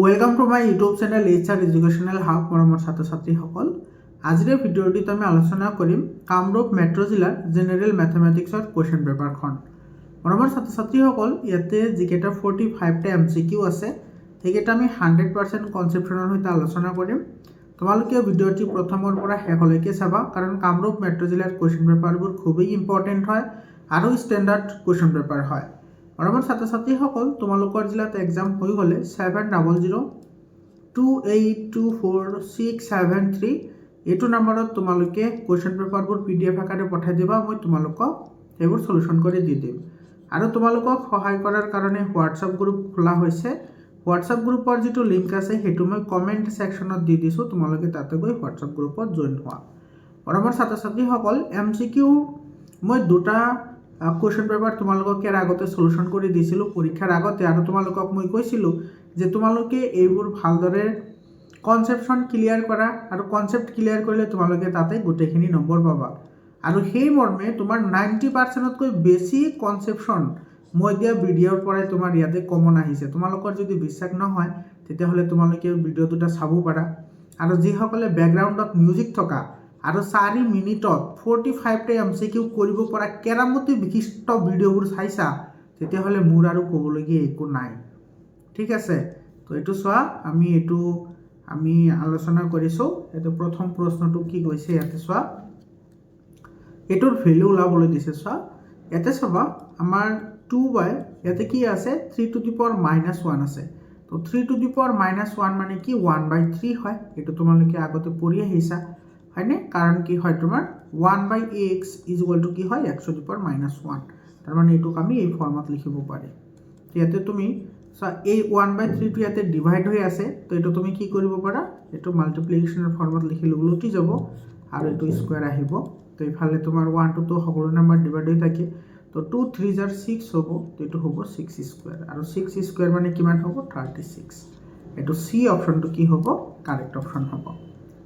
Welcome to my YouTube channel HR educational hub মৰমৰ ছাত্ৰ ছাত্ৰীসকল। আজিৰ এই ভিডিঅ'টিত আমি আলোচনা কৰিম কামৰূপ মেট্ৰ' জিলাৰ জেনেৰেল মেথমেটিক্সৰ কুৱেশ্যন পেপাৰখন। মৰমৰ ছাত্ৰ ছাত্ৰীসকল, ইয়াতে যিকেইটা 45টা MCQ আছে সেইকেইটা আমি 100% কনচেপ্টনৰ সৈতে আলোচনা কৰিম। তোমালোকে ভিডিঅ'টি প্ৰথমৰ পৰা শেষলৈকে চাবা, কাৰণ কামৰূপ মেট্ৰ' জিলাৰ কুৱেশ্যন পেপাৰবোৰ খুবেই ইম্পৰ্টেণ্ট হয় আৰু ষ্টেণ্ডাৰ্ড কুৱেশ্যন পেপাৰ হয়। মৰমৰ ছাত্ৰ ছাত্ৰীসকল, তোমালোকৰ জিলাত এক্সাম হৈ গ'লে 7002824673 এইটো নম্বৰত তোমালোকে কুৱেশ্যন পেপাৰবোৰ PDF আকাৰে পঠাই দিবা। মই তোমালোকক সেইবোৰ সলিউশ্যন কৰি দি দিম। আৰু তোমালোকক সহায় কৰাৰ কাৰণে হোৱাটছআপ গ্ৰুপ খোলা হৈছে। হোৱাটছআপ গ্ৰুপৰ যিটো লিংক আছে সেইটো মই কমেণ্ট ছেকশ্যনত দি দিছোঁ, তোমালোকে তাতে গৈ হোৱাটছআপ গ্ৰুপত জইন হোৱা। মৰমৰ ছাত্ৰ ছাত্ৰীসকল, MCQ মই দুটা কুৱেশ্যন পেপাৰ তোমালোকক ইয়াৰ আগতে সলিউশ্যন কৰি দিছিলোঁ পৰীক্ষাৰ আগতে, আৰু তোমালোকক মই কৈছিলোঁ যে তোমালোকে এইবোৰ ভালদৰে কনচেপ্টখন ক্লিয়াৰ কৰা, আৰু কনচেপ্ট ক্লিয়াৰ কৰিলে তোমালোকে তাতে গোটেইখিনি নম্বৰ পাবা। আৰু সেই মৰ্মে তোমাৰ 90%তকৈ বেছি কনচেপ্টখন মই দিয়া ভিডিঅ'ৰ পৰাই তোমাৰ ইয়াতে কমন আহিছে। তোমালোকৰ যদি বিশ্বাস নহয় তেতিয়াহ'লে তোমালোকে ভিডিঅ' দুটা চাব পাৰা। আৰু যিসকলে বেকগ্ৰাউণ্ডত মিউজিক থকা আৰু 4 মিনিটত 45টা MCQ কৰিব পৰা কেৰামতি বিশিষ্ট ভিডিঅ'বোৰ চাইছা, তেতিয়াহ'লে মোৰ আৰু ক'বলগীয়া একো নাই। ঠিক আছে, তো এইটো চোৱা, আমি আলোচনা কৰিছোঁ। এইটো প্ৰথম প্ৰশ্নটো কি কৈছে ইয়াতে চোৱা, এইটোৰ ভেলু ওলাবলৈ দিছে। চোৱা ইয়াতে চাবা, আমাৰ 2 ইয়াতে কি আছে 3 to the power -1 আছে। তো 3 to the power -1 মানে কি 1/3 হয়। এইটো তোমালোকে আগতে পঢ়ি আহিছা হয়নে? কাৰণ কি হয় তোমাৰ 1/x = কি হয় x to the power -1। তাৰমানে এইটোক আমি এই ফৰ্মত লিখিব পাৰি। ইয়াতে তুমি এই 1/3টো ইয়াতে ডিভাইড হৈ আছে, তো এইটো তুমি কি কৰিব পাৰা, এইটো মাল্টিপ্লিকেশ্যনৰ ফৰ্মত লিখিলে উলটি যাব আৰু এইটো স্কুৱেৰ আহিব। তো এইফালে তোমাৰ 1 to সকলো নাম্বাৰ ডিভাইড হৈ থাকে, তো 2 3 6 হ'ব, তো এইটো হ'ব 6 স্কুৱেৰ, আৰু 6 স্কুৱেৰ মানে কিমান হ'ব 36। এইটো চি অপশ্যনটো কি হ'ব, কাৰেক্ট অপশ্যন হ'ব।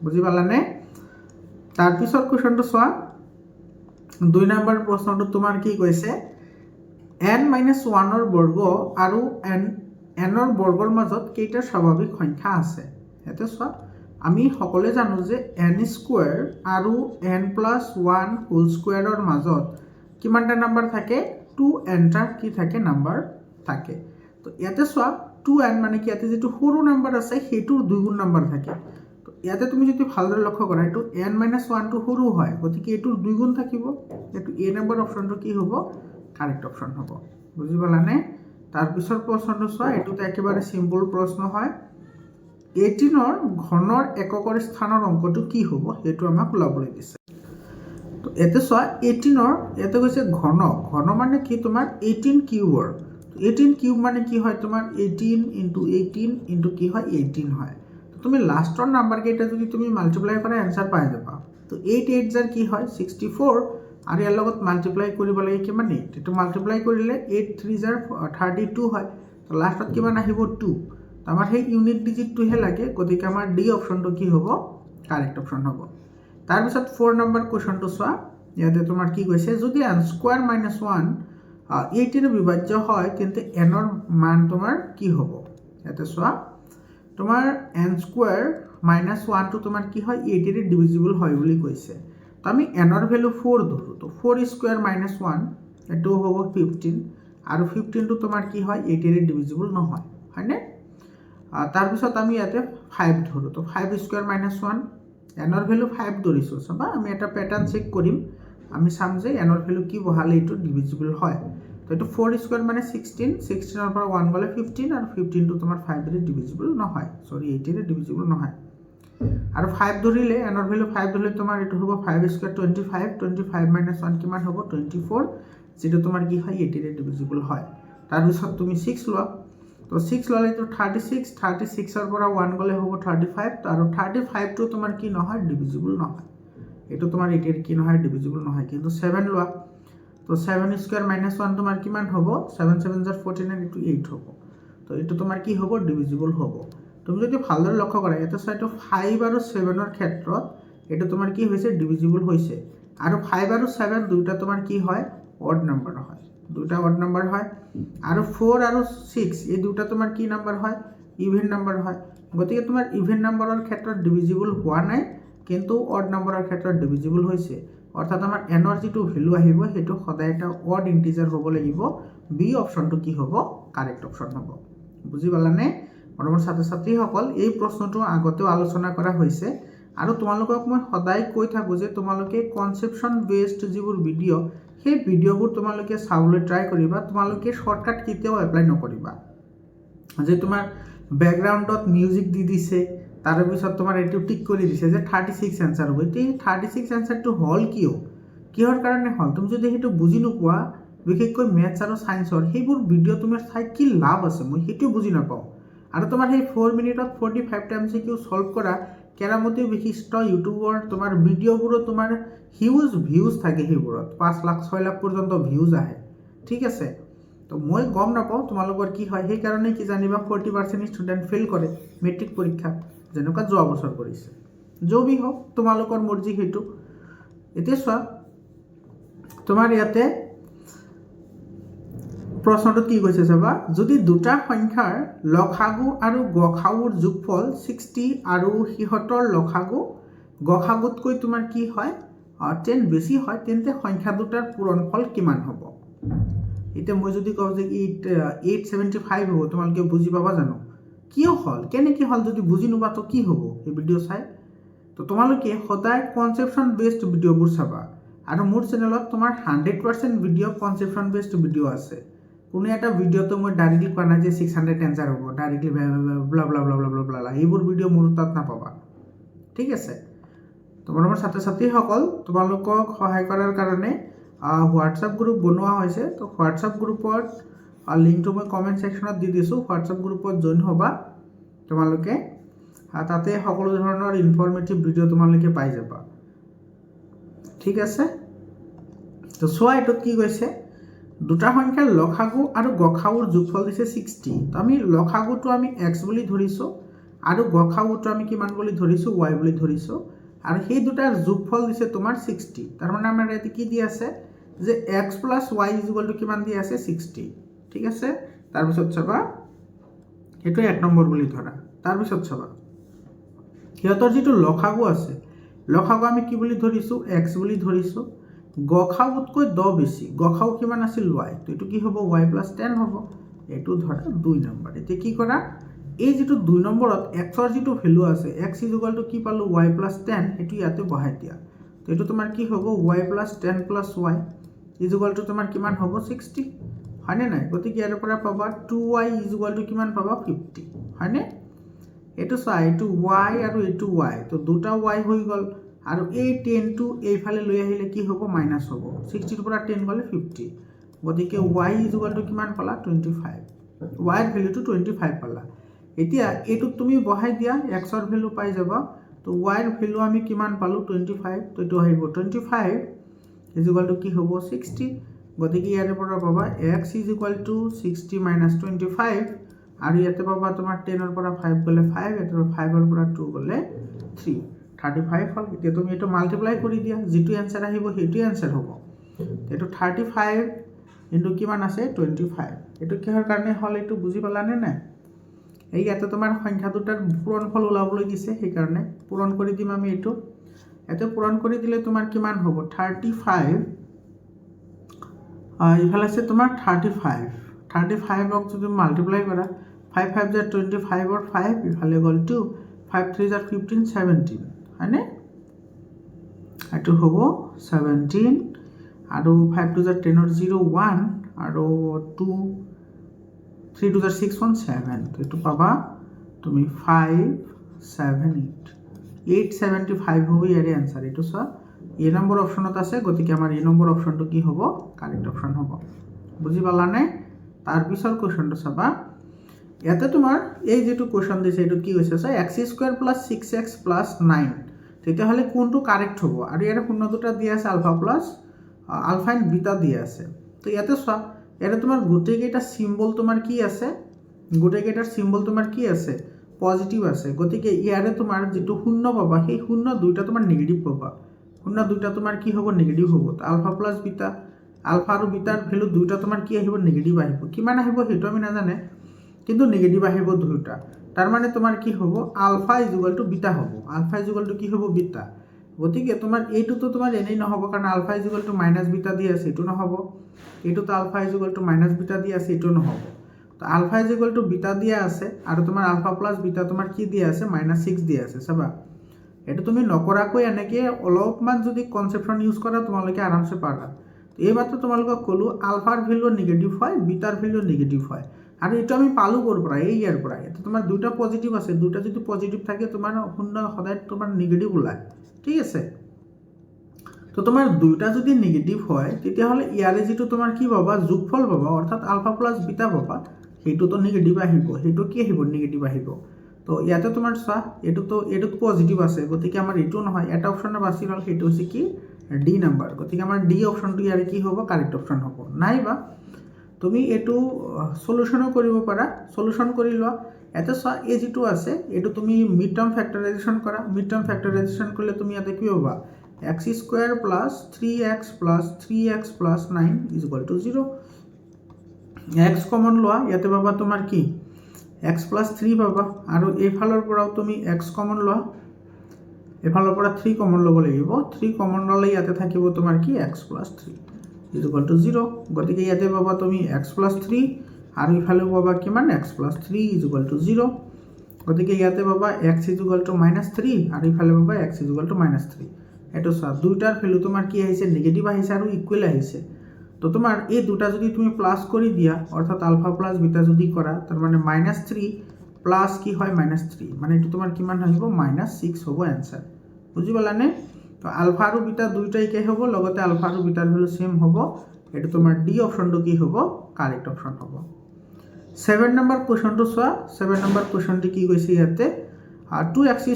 বুজি পালানে? তাৰপিছত কুৱেশ্যনটো চোৱা, 2 নম্বৰ প্ৰশ্নটো তোমাৰ কি কৈছে, n-1ৰ বৰ্গ আৰু nৰ বৰ্গৰ মাজত কেইটা স্বাভাৱিক সংখ্যা আছে? ইয়াতে চোৱা, আমি সকলোৱে জানো যে n² আৰু n+1 হোল স্কুৱেৰৰ মাজত কিমানটা নাম্বাৰ থাকে, 2nটা কি থাকে নাম্বাৰ থাকে। তো ইয়াতে চোৱা 2n মানে কি, ইয়াতে যিটো সৰু নাম্বাৰ আছে সেইটোৰ 2 গুণ নাম্বাৰ থাকে। তো ইয়াতে তুমি যদি ভালদৰে লক্ষ্য কৰা, এইটো n-1টো সৰু হয়, গতিকে এইটোৰ 2 গুণ থাকিব। এইটো A নম্বৰ অপশ্যনটো কি হ'ব, কাৰেক্ট অপশ্যন হ'ব। বুজি পালানে? তাৰপিছৰ প্ৰশ্নটো চোৱা, এইটোতো একেবাৰে চিম্পল প্ৰশ্ন হয়। 18ৰ ঘনৰ এককৰ স্থানৰ অংকটো কি হ'ব, সেইটো আমাক ওলাবলৈ দিছে। তো ইয়াতে চোৱা 18ৰ ইয়াতে কৈছে ঘন মানে কি তোমাৰ 18 কিউবৰ। 18 কিউব মানে কি হয় তোমাৰ 18 × 18 × কি হয় 18 হয়। তো তুমি লাষ্টৰ নাম্বাৰ কেইটা যদি তুমি মাল্টিপ্লাই কৰা এনচাৰ পাই যাবা। তো 8 8 কি হয় 64, আৰু ইয়াৰ লগত মাল্টিপ্লাই কৰিব লাগে কিমান 8, এইটো মাল্টিপ্লাই কৰিলে 8 3 32 হয়। তো লাষ্টত কিমান আহিব 2। আমাৰ সেই ইউনিট ডিজিটটোহে লাগে, গতিকে আমাৰ ডি অপশ্যনটো কি হ'ব, কাৰেক্ট অপশ্যন হ'ব। তাৰপিছত 4 নম্বৰ কুৱেশ্যনটো চোৱা, ইয়াতে তোমাৰ কি কৈছে, যদি n² - 1 18 বিভাজ্য হয় তেন্তে nৰ মান তোমাৰ কি হ'ব? ইয়াতে চোৱা, তোমাৰ n² - 1টো তোমাৰ কি হয় 18 ডিভিজিবল হয় বুলি কৈছে। তো আমি nৰ ভেলু 4 ধৰোঁ, তো 4² - 1 এইটো হ'ব 15, আৰু 15টো তোমাৰ কি হয় 18 ডিভিজিবল নহয়, হয়নে? তাৰপিছত আমি ইয়াতে 5 ধৰোঁ, তো 5² - 1 nৰ ভেলু 5 ধৰিছোঁ। চাবা, আমি এটা পেটাৰ্ণ চেক কৰিম, আমি চাম যে nৰ ভেলু কি বহালে এইটো ডিভিজিবল হয়। তো এইটো 4² - 16, 16ৰ পৰা 1 গ'লে 15, আৰু 15টো তোমাৰ 5 ডিভিজিবল নহয়, 18 ডিভিজিবল নহয়। আৰু 5 ধৰিলে nৰ ভেলু 5 ধৰিলে তোমাৰ এইটো হ'ব 5² 25, 25 - 1 কিমান হ'ব 24, যিটো তোমাৰ কি হয় 18 ডিভিজিবল হয়। তাৰপিছত তুমি 6 লোৱা, তো 6 ল'লে এইটো 36, 36ৰ পৰা 1 গ'লে হ'ব 35, আৰু 35টো তোমাৰ কি নহয় ডিভিজিবল নহয়, এইটো তোমাৰ 18 কি নহয় ডিভিজিবল নহয়। কিন্তু 7 লোৱা, তো 7² - 1 তোমাৰ কিমান হ'ব 7 7 14, এইটো 8 হ'ব। তো এইটো তোমাৰ কি হ'ব ডিভিজিবল হ'ব। তুমি যদি ভালদৰে লক্ষ্য কৰা, ইয়াতে চোৱা, এইটো 5 আৰু 7ৰ ক্ষেত্ৰত এইটো তোমাৰ কি হৈছে ডিভিজিবল হৈছে, আৰু 5 আৰু 7 দুটা তোমাৰ কি হয় অড নাম্বাৰ হয়, দুটা অড নাম্বাৰ হয়। আৰু 4 আৰু 6 এই দুটা তোমাৰ কি নাম্বাৰ হয় ইভেন নাম্বাৰ হয় গতিকে তোমাৰ ইভেন নাম্বাৰৰ ক্ষেত্ৰত ডিভিজিবল হোৱা নাই কিন্তু অড নাম্বাৰৰ ক্ষেত্ৰত ডিভিজিবল হৈছে অৰ্থাৎ আমাৰ এনৰ যিটো ভ্যালু আহিব সেইটো সদায় এটা অড ইন্টিজাৰ হ'ব লাগিব বি অপশনটো কি হ'ব কাৰেক্ট অপশন হ'ব বুজি পালানে মৰমৰ ছাত্ৰ ছাত্ৰীসকল এই প্ৰশ্নটো আগতেও আলোচনা কৰা হৈছে আৰু তোমালোকক মই সদায় কৈ থাকোঁ যে তোমালোকে কনসেপশন বেসড যিবোৰ ভিডিঅ' সেই ভিডিঅ'বোৰ তোমালোকে চাবলৈ ট্ৰাই কৰিবা তোমালোকে শৰ্টকাট কেতিয়াও এপ্লাই নকৰিবা যে তোমাৰ ব্যাকগ্ৰাউণ্ডত মিউজিক দি দিছে তাৰপিছত তোমাৰ এইটো টিক কৰি দিছে যে 36 এনসাৰ হ'ব এই 36 এনসাৰটো হল কিহৰ কাৰণে হল তুমি যদি সেইটো বুজি নোপোৱা বিশেষকৈ মেথছ আৰু সায়েন্সৰ সেইবোৰ ভিডিঅ' তুমি চাই কি লাভ আছে মই সেইটো বুজি নাপাওঁ আৰু তোমাৰ সেই 4 মিনিটত 45 টা এমসিকিউ সলভ কৰা কেৰামতি বিশিষ্ট ইউটিউবৰ তোমাৰ ভিডিঅ'বোৰত তোমাৰ হিউজ ভিউজ থাকে সেইবোৰত 5 লাখ 6 লাখ পৰ্যন্ত ভিউজ আহে ঠিক আছে তো মই গম নাপাওঁ তোমালোকৰ কি হয় সেই কাৰণে কি জানিবা 40% ষ্টুডেন্ট ফেল কৰে মেট্ৰিক পৰীক্ষা যেনেকুৱা যোৱা বছৰ কৰিছে জবি হওক তোমালোকৰ মৰ্জি হেতু এতিয়া চোৱা তোমাৰ ইয়াতে প্ৰশ্নটো কি কৈছে চাবা যদি দুটা সংখ্যাৰ লসাগু আৰু গসাগুৰ যোগফল 60 আৰু সিহঁতৰ লসাগু গসাগুতকৈ তোমাৰ কি হয় 10 বেছি হয় তেন্তে সংখ্যা দুটাৰ পূৰণফল কিমান হ'ব এটা মই যদি কওঁ যে 875 হ'ব তোমালোকে বুজি পাবা জানো কিয় হল কেনেকৈ হল যদি বুজি নোপা তো কি হ'ব এই ভিডিঅ' চাই তো তোমালোকে সদায় কনসেপশন বেসড ভিডিঅ'বোৰ চাবা আৰু মোৰ চেনেলত তোমাৰ 100% ভিডিঅ' কনসেপশন বেসড ভিডিঅ' আছে কোনো এটা ভিডিঅ'টো মই ডাইৰেক্টলি কোৱা নাই যে 600 এনসাৰ হ'ব directly blah blah blah blah blah এইবোৰ ভিডিঅ' মোৰ তাত নাপাবা ঠিক আছে তোমালোকৰ ছাত্ৰ ছাত্ৰীসকল তোমালোকক সহায় কৰাৰ কাৰণে হোৱাটছআপ গ্ৰুপ বনোৱা হৈছে তো হোৱাটছআপ গ্ৰুপৰ লিংকটো মই কমেন্ট সেকশনত দি দিছোঁ হোৱাটছআপ গ্ৰুপত জইন হ'বা তোমালোকে তাতে সকলো ধৰণৰ ইনফৰমেটিভ ভিডিঅ' তোমালোকে পাই যাবা ঠিক আছে তো চোৱা এটোত কি কৈছে দুটা সংখ্যাৰ লসাগু আৰু গসাগুৰ যোগফল দিছে 60 তো আমি লসাগুটো আমি x বুলি ধৰিছো আৰু গসাগুটো আমি কিমান বুলি ধৰিছো y বুলি ধৰিছো আৰু সেই দুটাৰ যোগফল দিছে তোমাৰ 60 তাৰ মানে আমাৰ ইয়াতে কি দি আছে যে x + y কিমান দি আছে 60 ঠিক আছে তাৰ পিছত চাবা এটো 1 নম্বৰ বুলি ধৰা তাৰ পিছত চাবা সিহঁতৰ যিটো লসাগু আছে লসাগু আমি কি বুলি ধৰিছো x বুলি ধৰিছো গসাগুতকৈ 10 বেছি গসাগু কিমান আছিল y তো এটো কি হ'ব y + 10 হ'ব এটো ধৰা 2 নম্বৰ এতিয়া কি কৰা এই যেটো 2 নম্বৰত x ৰ যেটো ভ্যালু আছে x কি পালো y + 10 এটো ইয়াতে বহাই দিয়া তো এটো তোমাৰ কি হ'ব y + 10 + y তোমাৰ কিমান হ'ব 60 হয়নে নাই গতিকে ইয়াৰ পৰা পাবা 2y কিমান পাবা 50 হয়নে এটো চাই এটো y আৰু এটো y তো দুটা y হৈ গল আৰু এই 10 টো এইফালে লৈ আহিলে কি হ'ব মাইনাস হ'ব 60 ৰ পৰা 10 গলে 50 গতিকে y কিমান পালা 25 y ৰ ভ্যালুটো 25 পালা এতিয়া এটো তুমি বহাই দিয়া x ৰ ভ্যালু পাই যাবা তো y ৰ ভ্যালু আমি কিমান পালো 25 তো এটো আহিব 25 কি হ'ব 60 গতিকে ইয়াৰ পৰা পাবা x 60 - 25 আৰু ইয়াতে পাবা তোমাৰ 10 ৰ পৰা 5 গলে 5 এটো 5 ৰ পৰা 2 গলে 3 35 হল এতিয়া তুমি এটো মাল্টিপ্লাই কৰি দিয়া যেটো आंसर আহিব হেটো आंसर হ'ব এটো 35 ইনটু কিমান আছে 25 এটো কিহৰ কাৰণে হল এটো বুজি পালানে না এই ইয়াতে তোমাৰ সংখ্যা দুটাৰ পূৰণফল ওলাবলৈ দিছে সেই কাৰণে পূৰণ কৰি দিম আমি এটো এতে পূৰণ কৰি দিলে তোমাৰ কিমান হ'ব 35 ইফালে আছে তোমাৰ 35 ক যদি মাল্টিপ্লাই কৰা 5 5 * 25 और 5 ইফালে গল 2 5 3 * 15 17 হয়নে এটো হ'ব 17 আৰু 5 2 * 10 ৰ 0 1 আৰু 2 3 2 * 6 1 7 তো এটো পাবা তুমি 5 7 8 875 হ'ব ইয়াৰ आंसर এটো সব এ নম্বৰ অপশনত আছে গতিকে আমাৰ এ নম্বৰ অপশনটো কি হ'ব কাৰেক্ট অপশন হ'ব বুজি পালানে তাৰ পিছৰ কোৱেশ্চনটো চাবা ইয়াতে তোমাৰ এই যেটো কোৱেশ্চন দিছে এটো কি হৈছে x² + 6x + 9 তেতিয়া হলে কোনটো কারেক্ট হ'ব আৰু ইয়াৰ শূন্য দুটা দিয়া আছে আলফা এন্ড বিটা দিয়া আছে তো ইয়াতে চোৱা ইয়াতে তোমাৰ গোটেই কেইটা সিম্বল তোমাৰ কি আছে গোটেই কেইটাৰ সিম্বল তোমাৰ কি আছে পজিটিভ আছে গতিকে ইয়াৰে তোমাৰ যেটো শূন্য পাবা সেই শূন্য দুইটা তোমাৰ নেগেটিভ পাবা শূন্য দুইটা তোমাৰ কি হ'ব নেগেটিভ হ'ব তো আলফা + বিটা আলফা আৰু বিটাৰ ভ্যালু দুইটা তোমাৰ কি আহিব নেগেটিভ আহিব কিমান আহিব হেটো আমি নাজানে কিন্তু নেগেটিভ আহিব দুইটা তার মানে তোমার কি হব alpha is equal to beta হব আলফা ইজ ইকুয়াল টু কি হব বিটা গতিকে তোমাৰ এইটো তো তোমাৰ এনেই নহব কাৰণ alpha is equal to minus beta দি আছে এটো নহব এইটো তো alpha is equal to minus beta দি আছে এটো নহব তো alpha is equal to beta দিয়া আছে আৰু তোমাৰ আলফা প্লাস বিটা তোমাৰ কি দিয়া আছে -6 দিয়া আছে চাবা এটো তুমি নকৰাকৈ এনেকে অলপমান যদি কনসেপশন ইউজ কৰা তোমালোকে আৰামসে পাৰা এইমাত্ৰ তোমালোকক কলো আলফাৰ ভ্যালু নেগেটিভ হয় বিটাৰ ভ্যালু নেগেটিভ হয় আৰু এটা আমি পালো কৰ পৰা এই ইয়াৰ পৰা এটা তোমাৰ দুটা পজিটিভ আছে দুটা যদি পজিটিভ থাকে তোমাৰ শূন্য সদায় তোমাৰ নেগেটিভ ওলায় ঠিক আছে তো তোমাৰ দুটা যদি নেগেটিভ হয় তেতিয়া হলে ইয়াৰে যেটো তোমাৰ কি পাবা যোগফল পাবা অৰ্থাৎ আলফা প্লাস বিটা পাবা হেতু তো নেগেটিভ আহিব হেতু কি আহিব নেগেটিভ আহিব তো ইয়াতে তোমাৰ চা এটো তো এটো পজিটিভ আছে গতিকে আমাৰ এটো নহয় এটা অপচন বাছি গল হেতু হৈছে কি ডি নাম্বার গতিকে আমাৰ ডি অপচনটো ইয়াৰে কি হ'ব কাৰেক্ট অপচন হ'ব নাইবা তুমি এটো সলিউশনও কৰিব পাৰা সলিউশন কৰি লোৱা এটা চা এ যেটো আছে এটো তুমি মিড টার্ম ফ্যাক্টরাইজেশন করা মিড টার্ম ফ্যাক্টরাইজেশন করলে তুমি ইয়াতে কি পাবা x² + 3x + 3x + 9 = 0 x common লোৱা ইয়াতে পাবা তোমাৰ কি x + 3 পাবা আৰু এইফালৰ পৰাও তুমি x কমন লোৱা এফালৰ পৰা 3 কমন ল'ব লাগিব 3 কমন ল'লে ইয়াতে থাকিব তোমাৰ কি x + 3 = 0 গতিকে ইয়াতে পাবা তুমি x + 3 আৰু ইফালে পাবা কিমান x + 3 = 0 গতিকে ইয়াতে পাবা x = -3 আৰু ইফালে পাবা x = -3 এটো সব দুইটাৰ ভ্যালু তোমাৰ কি আহিছে নেগেটিভ আহিছে আৰু ইকুয়াল আহিছে তো তোমাৰ এই দুটা যদি তুমি প্লাস কৰি দিয়া অৰ্থাৎ আলফা প্লাস বিটা যদি কৰা তাৰ মানে -3 প্লাস কি হয় -3 মানে এটো তোমাৰ কিমান আহিব -6 হ'ব आंसर বুজি পালানে তো আলফা আৰু বিটা দুইটাই কি হ'ব লগতে আলফা আৰু বিটাৰ ভ্যালু সেম হ'ব এটো তোমাৰ ডি অপচনটো কি হ'ব কাৰেক্ট অপচন হ'ব 7 নম্বৰ কোৱেশ্চনটো চোৱা 7 নম্বৰ কোৱেশ্চনটো কি কৈছে ইয়াতে 2x²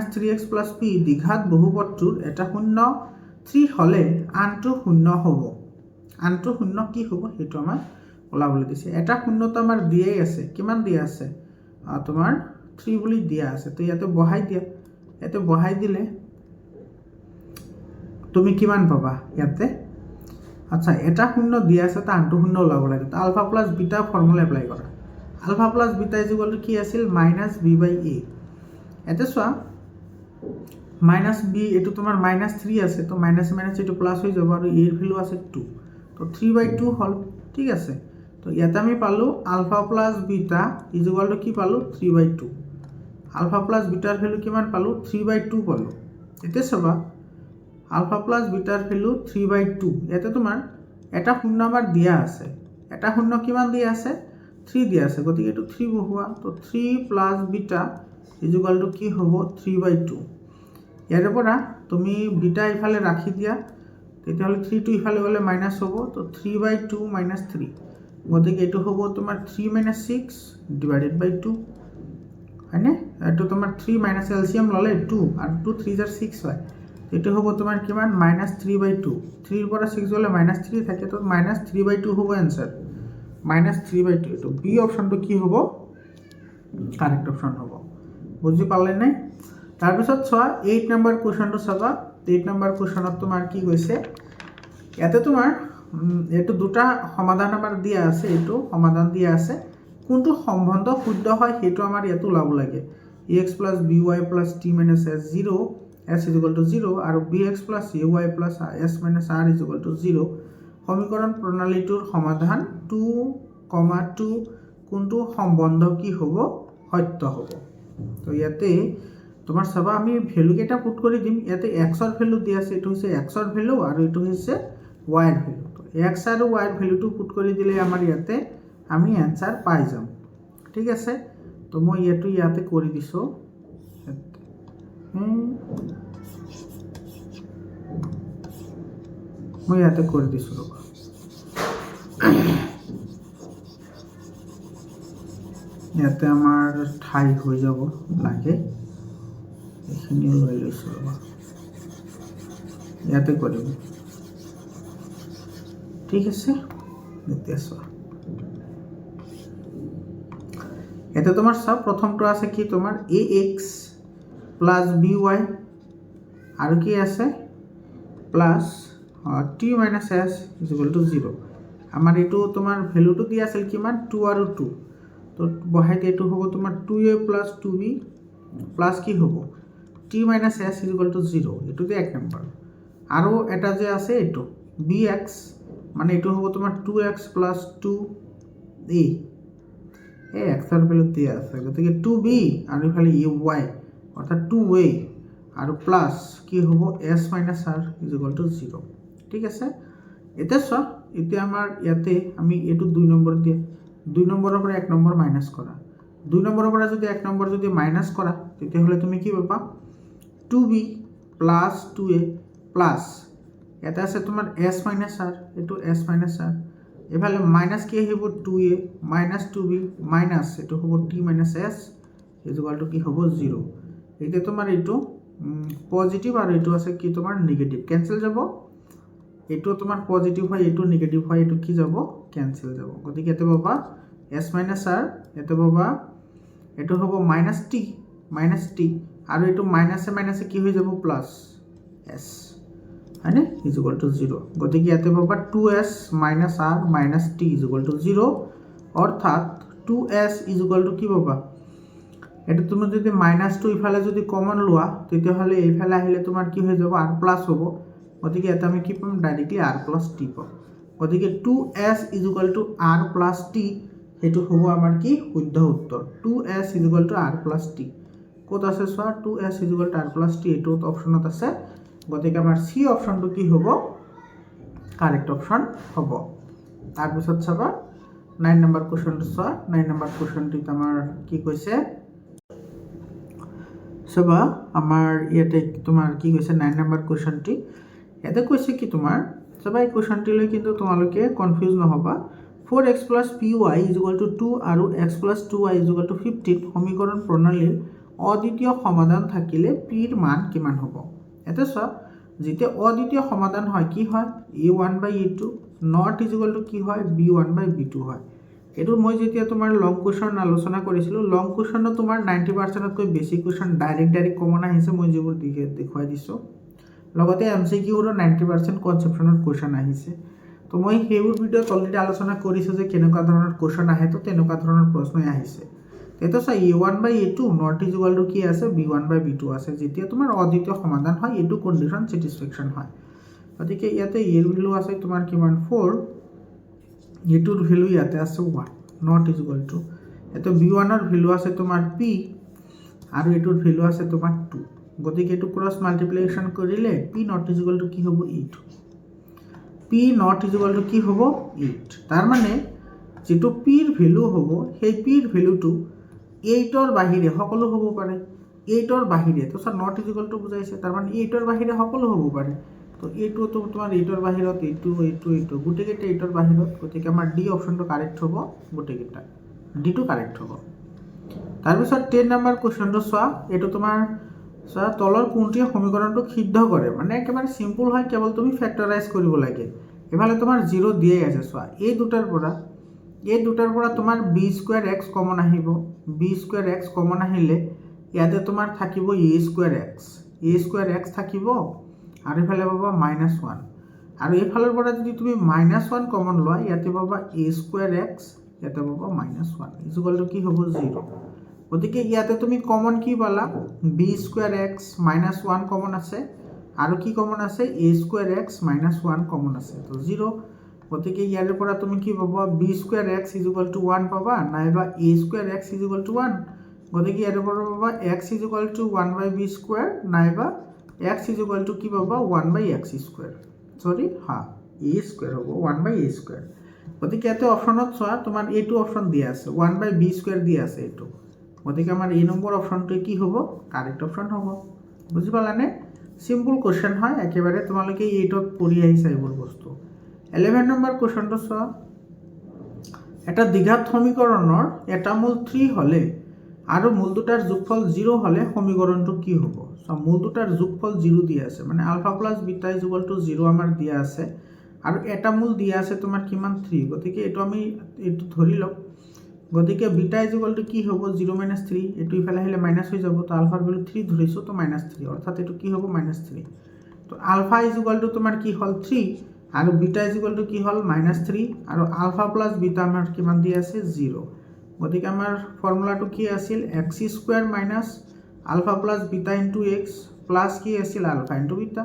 - 3x + p দ্বিঘাত বহুপদটোৰ এটা শূন্য 3 হলে আনটো শূন্য হ'ব আনটো শূন্য কি হ'ব হেতু আমাৰ ওলাবলৈ দিছে এটা শূন্যটো আমাৰ দিয়াই আছে কিমান দিয়া আছে তোমাৰ 3 বুলি দিয়া আছে তো ইয়াতে বহাই দিয়া এতে বহাই দিলে তুমি কিমান পাবা ইয়াতে আচ্ছা এটা শূন্য দিয়া আছে তা আনটো শূন্য ওলাব লাগে তো alpha plus beta formula apply কৰা আলফা প্লাস বিটা = কি আছিল -b/a এতে চোৱা -b এটো তোমাৰ -3 আছে তো মাইনাস মাইনাস এটো প্লাস হৈ যাব আৰু এৰ ভ্যালু আছে 2 তো 3/2 হল ঠিক আছে তো ইয়াতে আমি পালো আলফা প্লাস বিটা = কি পালো 3/2 আলফা প্লাস বিটাৰ ভ্যালু কিমান পালো 3/2 পালো এতে চাবা আলফা প্লাস বিটাৰ ভ্যালু 3/2 ইয়াতে তোমাৰ এটা শূন্য আমাৰ দিয়া আছে এটা শূন্য কিমান দিয়া আছে 3 দিয়া আছে গতিকে এটো 3 বহুৱা তো 3 প্লাস বিটা = কি হ'ব 3/2 ইয়াৰ পৰা তুমি বিটা ইফালে ৰাখি দিয়া তেতিয়াহলে 3 টো ইফালে গলে মাইনাস হ'ব তো 3/2 - 3 গতিকে এটো হ'ব তোমাৰ 3 - 6 / 2 হয়নে এটো তোমাৰ 3 মাইনাস এলসিয়াম ললে 2 আৰু 2 3 * 6 হয় এটো হ'ব তোমাৰ কিমান -3/2 3 ৰ পৰা 6 গলে -3 থাকে তো -3/2 হ'ব आंसर -3/2 এটো বি অপচনটো কি হ'ব কারেক্ট অপচন হ'ব বুজি পালে নাই তাৰ পিছত চোৱা 8 নম্বৰ কোৱেশ্চনটো চাবা 8 নম্বৰ কোৱেশ্চনত তোমাৰ কি কৈছে ইয়াতে তোমাৰ এটো দুটা সমাধান আমাৰ দিয়া আছে এটো সমাধান দিয়া আছে কোনটো সম্বন্ধ শুদ্ধ হয় হেতু আমাৰ ইয়াতে ওলাব লাগে ax + by + t - s 0 s = 0 আৰু bx + ay + s - r = 0 সমীকৰণ প্ৰণালীটোৰ সমাধান 2,2 কোনটো সম্বন্ধ কি হ'ব সত্য হ'ব তো ইয়াতে তোমাৰ চাবা আমি ভ্যালু কেটা পুট কৰি দিম ইয়াতে x ৰ ভ্যালু দিয়া আছে এটো হৈছে x ৰ ভ্যালু আৰু এটো হৈছে y ৰ ভ্যালু তো x আৰু y ৰ ভ্যালুটো পুট কৰি দিলে আমাৰ ইয়াতে আমি आंसर পাই যাম ঠিক আছে তো মই ইয়াতে কৰি দিছো মই ইয়াতে কৰি দিছো ইয়াতে আমাৰ ঠাই হৈ যাব লাগে এখানে লৈ লৈছো ইয়াতে কৰিম ঠিক আছে এতিয়া চোৱা এতে তোমার সব প্রথমটো আছে কি তোমার ax plus by আর কি আছে plus t minus s is equal to 0 আমার এটো তোমার ভ্যালুটো দি আছিল কিমান 2 আৰু 2 তো বহাই দিয়ে এইটো হ'ব তোমাৰ 2a প্লাছ 2b প্লাছ কি হ'ব t minus s equal to 0 এইটো যে 1 নম্বৰ আৰু এটা যে আছে এইটো bx মানে এইটো হ'ব তোমাৰ 2x প্লাছ 2a এই এক্সৰ ভেলু দিয়া আছে গতিকে 2b আৰু ইফালে y অৰ্থাৎ 2a আৰু প্লাছ কি হ'ব s minus r equal to 0 ঠিক আছে এতিয়া চোৱা এতিয়া আমাৰ ইয়াতে আমি এইটো 2 নম্বৰ দিয়ে 2 নম্বৰৰ পৰা 1 নম্বৰ মাইনাছ কৰা 2 নম্বৰৰ পৰা যদি 1 নম্বৰ যদি মাইনাছ কৰা তেতিয়াহ'লে তুমি কি পাবা 2b প্লাছ 2a প্লাছ এটা আছে তোমাৰ s মাইনাছ r এইটো s মাইনাছ r এফালে মাইনাছ কি আহিব 2a মাইনাছ 2b মাইনাছ এইটো হ'ব t minus s equal to কি হ'ব 0 এতিয়া তোমাৰ এইটো পজিটিভ আৰু এইটো আছে কি তোমাৰ নেগেটিভ কেনসেল যাব এইটো তোমাৰ পজিটিভ হয় এইটো নেগেটিভ হয় এইটো কি যাব কেনসেল যাব গতিকে এতে পাবা s মাইনাছ r এতে পাবা এইটো হ'ব মাইনাছ t আৰু এইটো মাইনাছে কি হৈ যাব প্লাছ s হয়নে ইকুৱেল টু 0 গতিকে ইয়াতে পাবা 2s minus r minus t equal to 0 অৰ্থাৎ 2s ইকুৱেল টু কি পাবা এটা তুমি যদি মাইনাছটো ইফালে যদি কমন লোৱা তেতিয়াহ'লে এইফালে আহিলে তোমাৰ কি হৈ যাব r প্লাছ হ'ব গতিকে এটা আমি কি পাম ডাইৰেক্টলি r প্লাছ t পাম গতিকে 2s equal to r plus t সেইটো হ'ব আমাৰ কি শুদ্ধ উত্তৰ 2s equal to r plus t ক'ত আছে চোৱা 2s equal to r plus t এইটো অপশ্যনত আছে গতিকে আমাৰ সি অপশ্যনটো কি হ'ব কাৰেক্ট অপশ্যন হ'ব তাৰপিছত চাবা 9 নম্বৰ কোৱেশ্চনটো চোৱা 9 নম্বৰ কোৱেশ্চনটোত আমাৰ কি কৈছে চাবা আমাৰ ইয়াতে তোমাৰ কি কৈছে 9 নম্বৰ কোৱেশ্চনটি ইয়াতে কৈছে কি তোমাৰ চাবা এই কোৱেশ্চনটিলৈ কিন্তু তোমালোকে কনফিউজ নহবা 4x + py = 2 আৰু x + 2y = 15 সমীকৰণ প্ৰণালীৰ অদ্বিতীয় সমাধান থাকিলে p ৰ মান কিমান হ'ব এটা চোৱা যেতিয়া অদ্বিতীয় সমাধান হয় কি হয় a1/a2 নট ইকুৱেল টু কি হয় b1/b2 হয় এটো মই যেতিয়া তোমাৰ লং কোৱেশ্চন আলোচনা কৰিছিলো লং কোৱেশ্চনত তোমাৰ 90% তকৈ বেছি কোৱেশ্চন ডাইৰেক্ট কমন আহিছে মই যিবোৰ দেখুৱাই দিছো লগতে এমসিকিউৰ 90% কনসেপচনৰ কোৱেশ্চন আহিছে তো মই সেইবোৰ ভিডিঅ'ত অলৰেডি আলোচনা কৰিছো যে কেনেকুৱা ধৰণৰ কোৱেশ্চন আহে তো তেনেকুৱা ধৰণৰ প্ৰশ্নই আহিছে এটা চাই a1/a2 নট ইকুৱেল টু কি আছে b1/b2 আছে যেতিয়া তোমাৰ অদ্বিতীয় সমাধান হয় এটো কন্ডিশন স্যাটিসফ্যাকশন হয় গতিকে ইয়াতে এৰ ভ্যালু আছে তোমাৰ কিমান 4 a2 ৰ ভ্যালু ইয়াতে আছে 1 নট ইকুৱেল টু এটো b1 ৰ ভ্যালু আছে তোমাৰ p আৰু এটোৰ ভ্যালু আছে তোমাৰ 2 গতিকে এটো ক্ৰস মাল্টিপ্লিকেশন কৰিলে p নট ইকুৱেল টু কি হ'ব 8 p নট ইকুৱেল টু কি হ'ব 8 তাৰ মানে যেটো p ৰ ভ্যালু হ'ব সেই p ৰ ভ্যালুটো 8 ৰ বাহিৰে সকলো হ'ব পাৰে 8 ৰ বাহিৰে তো স্যাৰ নট ইকুৱেল টু বুজাইছে তাৰ মানে 8 ৰ বাহিৰে সকলো হ'ব পাৰে তো এইটো তো তোমাৰ 8 ৰ বাহিৰত এইটো গুটেকেটা 8 ৰ বাহিৰত গতিকে আমাৰ ডি অপচনটো কাৰেক্ট হ'ব গুটেকেটা ডি টো কাৰেক্ট হ'ব তাৰ পিছত 10 নম্বৰ কোৱেশ্চনটো চোৱা এটো তোমাৰ চোৱা তলৰ কোনটোৱে সমীকৰণটো সিদ্ধ কৰে মানে একেবাৰে সিম্পল হয় কেৱল তুমি ফ্যাক্টৰাইজ কৰিব লাগে এফালে তোমাৰ 0 দিয়ে আছে চোৱা এই দুটাৰ পৰা তোমাৰ b²x কমন আহিব b²x কমন আহিলে ইয়াতে তোমাৰ থাকিব a²x থাকিব আৰু ইফালে পাবা -1 আৰু এইফালৰ পৰা যদি তুমি -1 কমন লোৱা ইয়াতে পাবা a²x ইয়াতে পাবা -1 ইকুৱেল টু কি হ'ব 0 গতিকে ইয়াতে তুমি কমন কি পালা b²x -1 কমন আছে আৰু কি কমন আছে a²x -1 কমন আছে তো 0 গতিকে ইয়াৰ পৰা তুমি কি পাবা b²x 1 পাবা নাইবা a²x 1 গতিকে ইয়াৰ পৰা পাবা x 1/b² নাইবা x কি পাবা 1/x², সরি হ্যাঁ a² হ'ব 1/a²। গতিকে ইয়াতে অপশনত চোৱা তোমাৰ এইটো অপশন দিয়া আছে 1/b² দিয়া আছে এইটো, গতিকে আমাৰ এই নম্বৰ অপশনটো কি হ'ব কাৰেক্ট অপশন হ'ব। বুজি পালানে? সিম্পল কোশ্চেন হয়, একেবাৰে তোমালোকে এইটত পঢ়ি আহিছা এইবোৰ বস্তু। 11 নম্বৰ কোশ্চনটো চোৱা, এটা দ্বিঘাত সমীকৰণৰ এটা মূল 3 হলে আৰু মূল দুটাৰ যোগফল 0 হলে সমীকৰণটো কি হ'ব? মূল দুটাৰ যোগফল 0 দিয়া আছে, মানে alpha plus beta equal to 0 আমাৰ দিয়া আছে আৰু এটা মূল দিয়া আছে তোমাৰ কিমান 3, গতিকে এইটো আমি এইটো ধৰি লওক। গতিকে বিটা ইকুয়াল টু কি হ'ব 0 - 3, এইটো ইফালে আহিলে মাইনাস হৈ যাব, তো আলফাৰ ভ্যালু 3 ধৰিছো, তো -3 অৰ্থাৎ এইটো কি হ'ব -3। তো আলফা ইকুয়াল টু তোমাৰ কি হ'ল 3 আৰু বিটা ইকুয়াল টু কি হ'ল -3 আৰু আলফা প্লাস বিটা আমাৰ কিমান দিয়া আছে 0। গতিকে আমাৰ ফৰ্মুলাটো কি আছিল x square minus alpha plus beta into x plus কি আছিল আলফা ইনটু বিটা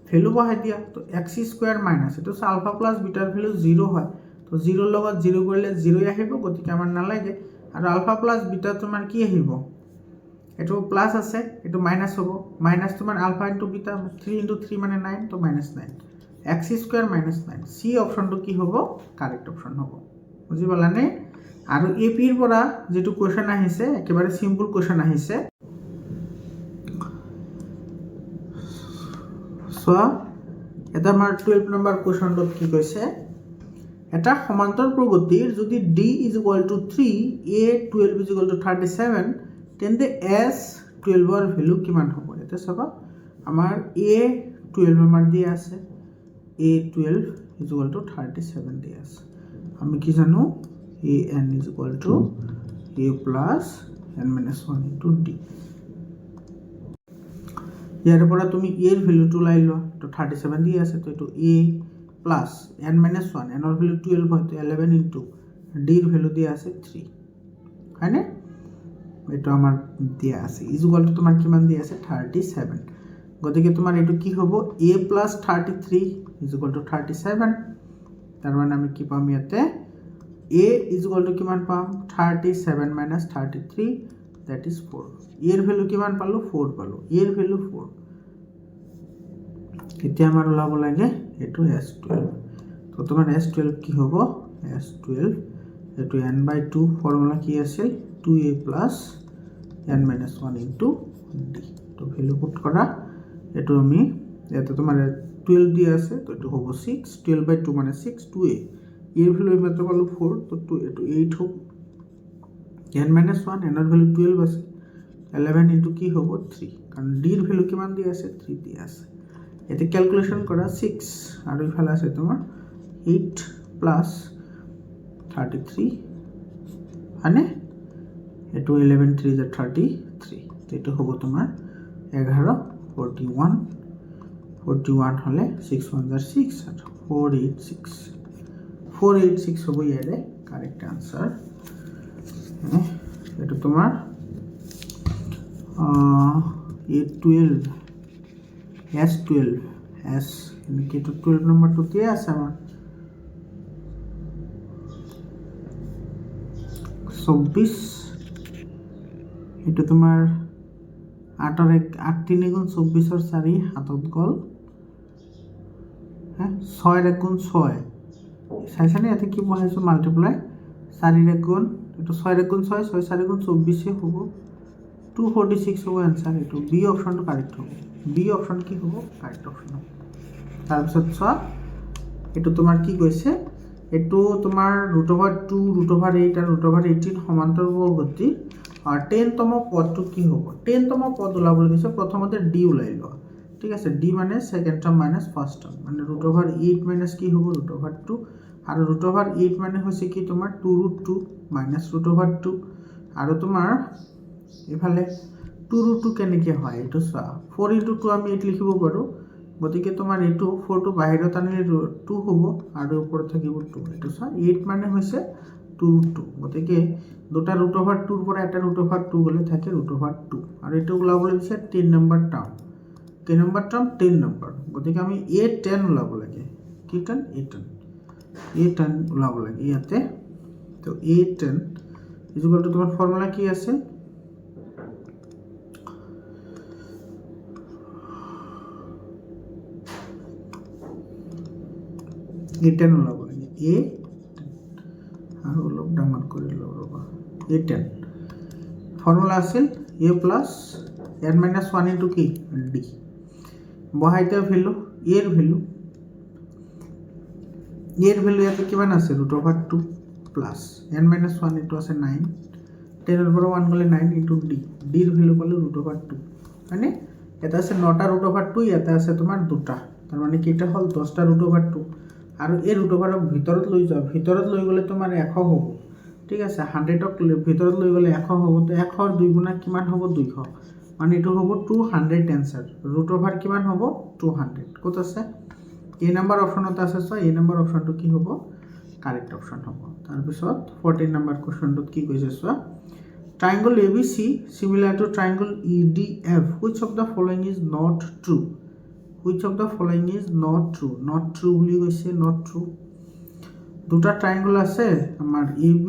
ভ্যালু বহাই দিয়া তো এক্স স্কুৱেৰ মাইনাছ এইটো আলফা প্লাছ বিটাৰ ভ্যালু 0 হয় তো 0 লগত 0 কৰিলে 0 আহিব গতিকে আমাৰ নালাগে আৰু আলফা প্লাছ বিটা তোমাৰ কি আহিব এটো প্লাস আছে এটো মাইনাস হ'ব মাইনাস তোমাৰ আলফা ইনটু বিটা 3 ইনটু 3 মানে 9 তো মাইনাস 9 x স্কয়ার মাইনাস 9 সি অপশনটো কি হ'ব কারেক্ট অপশন হ'ব বুজি পালানে আৰু এপিৰ পৰা যেটো কোৱেশ্চন আহিছে একেবাৰে সিম্পল কোৱেশ্চন আহিছে সো এটা আমাৰ 12 নম্বৰ কোৱেশ্চনটো কি কৈছে এটা সমান্তৰ প্ৰগতিৰ যদি d = 3 a 12 = 37 তেন্তে s12 ৰ ভ্যালু কিমান হ'ব এটা চাবা আমাৰ a12 আমাৰ দিয়া আছে a12 = 37 দিয়া আছে আমি কি জানো an = a plus n minus 1 into d ইয়াৰ পৰা তুমি a ৰ ভ্যালুটো লাই লোৱা তো 37 দিয়া আছে তো এটো a plus n minus 1 n ৰ ভ্যালু 12 হয় তো 11 into d ৰ ভ্যালু দিয়া আছে 3 হয়নে এটা আমাৰ দিয়া আছে ইকুয়াল টু তোমাৰ কিমান দিয়া আছে 37 গতিকে তোমাৰ এটো কি হ'ব a plus 33 = 37 তাৰ মানে আমি কি পাম ইয়াতে a = কিমান পাম 37 minus 33 that is 4 a ৰ ভ্যালু কিমান পালো 4 পালো a ৰ ভ্যালু 4 এতিয়া আমাৰ ওলাব লাগে এটো s12 তো তোমাৰ s12 কি হ'ব s12 এটো n/2 ফৰ্মুলা কি আছিল 2a plus n minus 1 into d তো ভ্যালু পুট কৰা এটো আমি এটো তোমাৰ 12 দিয়া আছে তো এটো হ'ব 6 12/2 মানে 6 2a এর ভ্যালু মাত্র পালো 4 তো 2 এটো 8 হবে n minus 1 n এর ভ্যালু 12 আছে 11 into কি হ'ব 3 কারণ d এর ভ্যালু কিমান দিয়া আছে 3 দিয়া আছে এতে ক্যালকুলেশন করা 6 আর ইফালে আছে তোমার 8 plus 33 মানে এটো 11 3 is 33 তো এটা হবে তোমার 11 41 41 হলে 6 1 are 6 আর 486 হবে ইয়ারে কারেক্ট आंसर এটা তোমার A12 S12 S কি তো 12 নম্বর তো দিয়ে আছে আমার 24 এটা তোমার 8 আর 8 3 গুণ 24 আর 4 হাতত গল হ্যাঁ 6 এর গুণ 6 সাইসানে এতে কি বহাইছো মাল্টিপ্লাই 4 এর গুণ এটা 6 এর গুণ 6 6 4 এর গুণ 24 হবে 246 হবে आंसर এটো বি অপশনটো কারেক্ট হবে বি অপশন কি হবে কারেক্ট অপশন হবে তাৰপিছত চোৱা এটো তোমাৰ কি কৈছে এটো তোমাৰ √2 √8 আৰু √18 সমান্তৰ প্ৰগতি আর 10 তম পদটো কি হ'ব 10 তম পদ ওলাবলৈ দিছে প্ৰথমতে d ওলাই লোৱা ঠিক আছে d মানে second term minus first term মানে √8 মাইনাস কি হ'ব √2 আর √8 মানে হৈছে কি তোমাৰ 2√2 মাইনাস √2 আৰু তোমাৰ এফালে 2√2 কেনেকে হয় এটো চোৱা 4 * 2 আমি এট লিখিব পাৰো গতিকে তোমাৰ এটো 4 টো বাহিৰত আনিলে 2 হ'ব আৰু ওপৰত থাকিব 2 এটো চোৱা 8 মানে হৈছে 2√2 গতিকে দুটা √2 ৰ পৰা এটা √2 গলে থাকে √2 আৰু এটো ওলাবলৈ দিছে 3 নম্বৰ টাৰ্ম কে নম্বৰ টাৰ্ম 10 নম্বৰ গতিকে আমি a10 ওলাব লাগে কি 10 a10 ওলাব লাগে ইয়াতে তো a10 ইকুয়াল টু তোমার ফর্মুলা কি আছে a10 ওলাব লাগে a আর অলপ ডাঙৰ কৰি লও ৰবা a10 ফর্মুলা আছিল a plus n minus 1 into কি d বহাইতে ভ্যালু a এর ভ্যালু ইয়াতে কিমান আছে √2 plus n minus 1 into আছে 9 10 এর পৰা 1 গলে 9 into d d এর ভ্যালু পালো √2 মানে এটা আছে 9টা √2 ইয়াতে আছে তোমাৰ দুটা তাৰ মানে কিটা হল 10টা √2 আৰু এই √2 ভিতৰত লৈ যাও ভিতৰত লৈ গলে তোমাৰ 100 হ'ব ঠিক আছে 100ক ভিতৰত লৈ গলে 100 হ'ব তো 100 ৰ 2 গুণা কিমান হ'ব 200 মানে এটো হ'ব 200 आंसर √2 কিমান হ'ব 200 কত আছে এই নাম্বার অপশনত আছে সো এই নাম্বার অপশনটো কি হ'ব কাৰেক্ট অপশ্যন হ'ব। তাৰপিছত 14 নম্বৰ কুৱেশ্যনটোত কি কৈছে চোৱা, triangle ABC similar to triangle EDF, which of the following is not true? Which of the following is not true? Not true বুলি কৈছে, not true। দুটা ট্ৰাইংগল আছে আমাৰ AB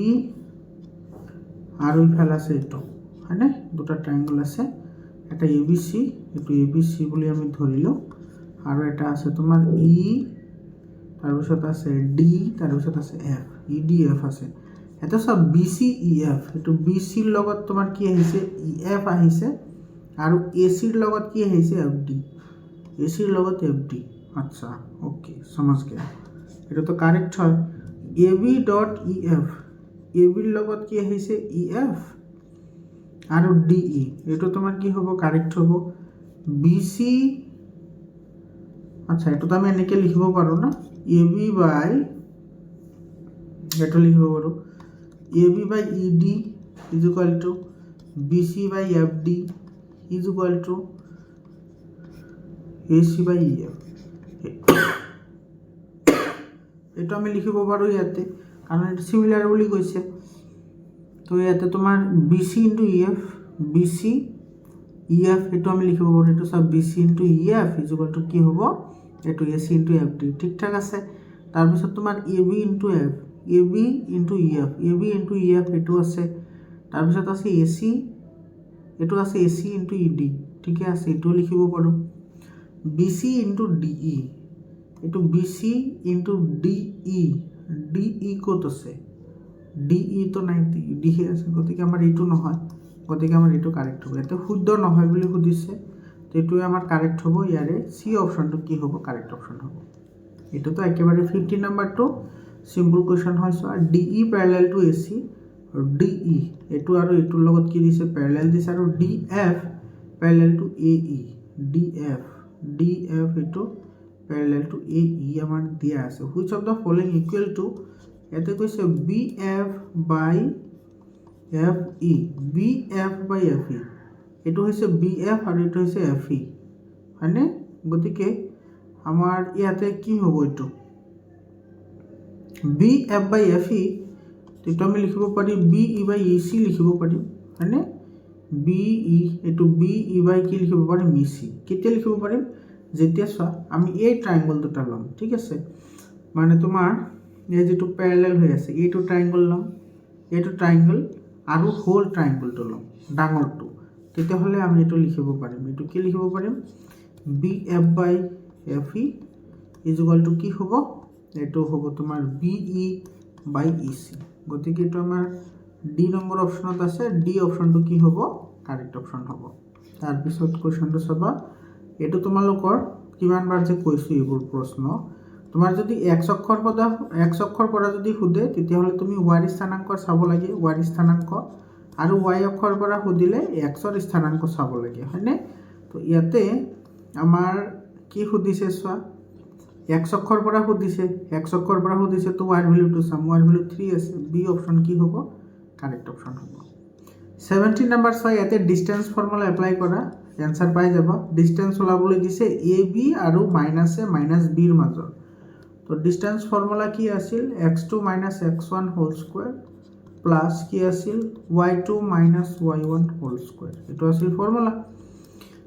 আৰু ইফালে আছে এইটো, হয়নে? দুটা ট্ৰাইংগল আছে, এটা ABC, এইটো ABC বুলি আমি ধৰিলোঁ, আৰু এটা আছে তোমাৰ E, তাৰপিছত আছে D, তাৰপিছত আছে F, EDF আছে। এটা সব BCEF, এইটো BCৰ লগত তোমাৰ কি আহিছে EF আহিছে, আৰু ACৰ লগত কি আহিছে FD, ACৰ লগত FD। আচ্ছা, ওকে, समझ गया। এটা তো কাৰেক্ট হয়। AB.EF, ABৰ লগত কি আহিছে EF আৰু DE, এইটো তোমাৰ কি হ'ব কাৰেক্ট হ'ব। BC, আচ্ছা এইটো তো আমি এনেকে লিখিব পাৰো না, AB বাই, এটা লিখিব পাৰো AB by ED is equal to BC by FD is equal to AC by EF। এটা আমি লিখিব পাৰো ইয়াতে, কাৰণ এটা সিমিলাৰ বুলি কৈছে। তো ইয়াতে তোমাৰ BC into EF, BC EF এটা আমি লিখিব পাৰো, এটা সব BC into EF is equal to কি হ'ব, এইটো AC into FD, ঠিক ঠাক আছে। তাৰপিছত তোমাৰ AB into F, AB into EF, AB into EF এইটো আছে। তাৰপিছত আছে AC, এইটো আছে AC into ED, ঠিকে আছে, এইটো লিখিব পাৰো। BC into DE, এইটো BC into DE, DE ক'ত আছে, DE তো নাই, DE আছে, গতিকে আমাৰ এইটো নহয়, গতিকে আমাৰ এইটো কাৰেক্ট হ'ব। ইয়াতে শুদ্ধ নহয় বুলি সুধিছে, তো এইটোৱে আমাৰ কাৰেক্ট হ'ব। ইয়াৰে সি অপশ্যনটো কি হ'ব, কাৰেক্ট অপশ্যন হ'ব। এইটো তো একেবাৰে 15 নম্বৰটো সিম্পল কুৱেশ্যন হয়। চোৱা, DE প্যাৰেলাল টু AC, আৰু DE এইটো আৰু এইটোৰ লগত কি দিছে, প্যাৰেলাল দিছে, আৰু DF Pyarelal two AE, DF এইটো প্যাৰেলাল টু AE আমাৰ দিয়া আছে। Which of the following equal to, ইয়াতে কৈছে BF by FE, BF by FE, এইটো হৈছে BF আৰু এইটো হৈছে FE, হয়নে? গতিকে আমাৰ ইয়াতে কি হ'ব, এইটো BF বাই FE, এইটো আমি লিখিব পাৰিম BE বাই EC লিখিব পাৰিম, হয়নে? BE, এইটো BE বাই কি লিখিব পাৰিম, EC। কেতিয়া লিখিব পাৰিম, যেতিয়া চোৱা আমি এই ট্ৰাইংগল দুটা ল'ম, ঠিক আছে, মানে তোমাৰ এই যেটো প্যাৰেলাল হৈ আছে, এইটো ট্ৰাইংগল ল'ম, এইটো ট্ৰাইংগল আৰু হোল ট্ৰাইংগলটো ল'ম, ডাঙৰটো, তেতিয়াহ'লে আমি এইটো লিখিব পাৰিম। এইটো কি লিখিব পাৰিম, BF by FE is equal to কি হ'ব, এইটো হ'ব তোমাৰ BE বাই EC। গতিকে এইটো আমাৰ ডি নম্বৰ অপশ্যনত আছে, ডি অপশ্যনটো কি হ'ব, কাৰেক্ট অপশ্যন হ'ব। তাৰপিছত কুৱেশ্যনটো চাবা, এইটো তোমালোকৰ কিমানবাৰ যে কৈছোঁ এইবোৰ প্ৰশ্ন, তোমাৰ যদি x অক্ষৰ পৰা যদি সোধে তেতিয়াহ'লে তুমি y স্থানাংক চাব লাগে, y স্থানাংক, আৰু y অক্ষৰ পৰা সুধিলে x ৰ স্থানাংক চাব লাগে, হয়নে? তো ইয়াতে আমাৰ কি সুধিছে চোৱা, x অক্ষৰ পৰা সুধিছে, x অক্ষৰ পৰা সুধিছে, তো y ভ্যালুটো চাম, y ভ্যালু 3 আছে, বি অপশ্যন কি হ'ব, কাৰেক্ট অপশ্যন হ'ব। 17 নম্বৰ চোৱা, ইয়াতে ডিষ্টেন্স ফৰ্মুলা এপ্লাই কৰা, এনসাৰ পাই যাব। ডিষ্টেন্স ওলাবলৈ দিছে AB আৰু মাইনাছে মাইনাছ বিৰ মাজত। তো ডিষ্টেন্স ফৰ্মুলা কি আছিল, x2 minus x1 whole square plus কি আছিল y2 minus y1 whole square, এইটো আছিল ফৰ্মুলা।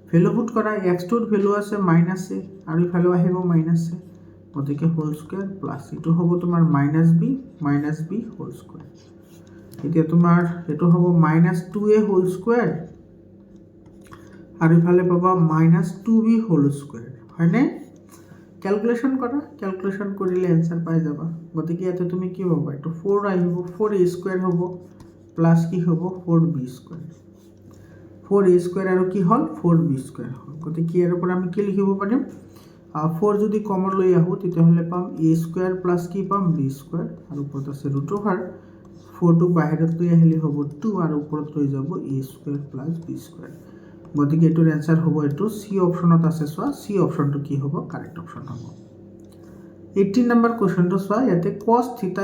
ভ্যালু পুট কৰা, x2ৰ ভ্যালু আছে মাইনাছে আৰু ইফালে আহিব মাইনাছে, গতিকে হোল স্কুৱেৰ প্লাছ এইটো হ'ব তোমাৰ মাইনাছ বি হোল স্কুৱেৰ। এতিয়া তোমাৰ এইটো হ'ব মাইনাছ 2a হোল স্কুৱেৰ আৰু ইফালে পাবা মাইনাছ 2b হোল স্কুৱেৰ, হয়নে? ক্যালকুলেশন কৰা, ক্যালকুলেশন কৰিলে এনসার পাই যাবা। গতিকে ইয়াতে তুমি কি পাবা, এইটো 4 আহিব, 4a স্কয়ার হ'ব প্লাস কি হ'ব 4b স্কয়ার, 4a স্কয়ার আৰু কি হ'ল 4b স্কয়াৰ হ'ল। গতিকে ইয়াৰ পৰা আমি কি লিখিব পাৰিম, 4 যদি কমন লৈ আহো তেতিয়াহ'লে পাম a স্কয়াৰ প্লাস কি পাম b স্কয়াৰ, আৰু ওপৰত আছে √, 4 টো বাহিৰত লৈ আহিলে হ'ব 2 আৰু ওপৰত লৈ যাব a square plus b square. গতিকে এটোৰ এনসাৰ হ'ব এটো সি অপশনত আছে, চোৱা সি অপশনটো কি হ'ব, কাৰেক্ট অপশন হ'ব। 18 নম্বৰ কোৱেশ্চনটো চোৱা, ইয়াতে cos θ =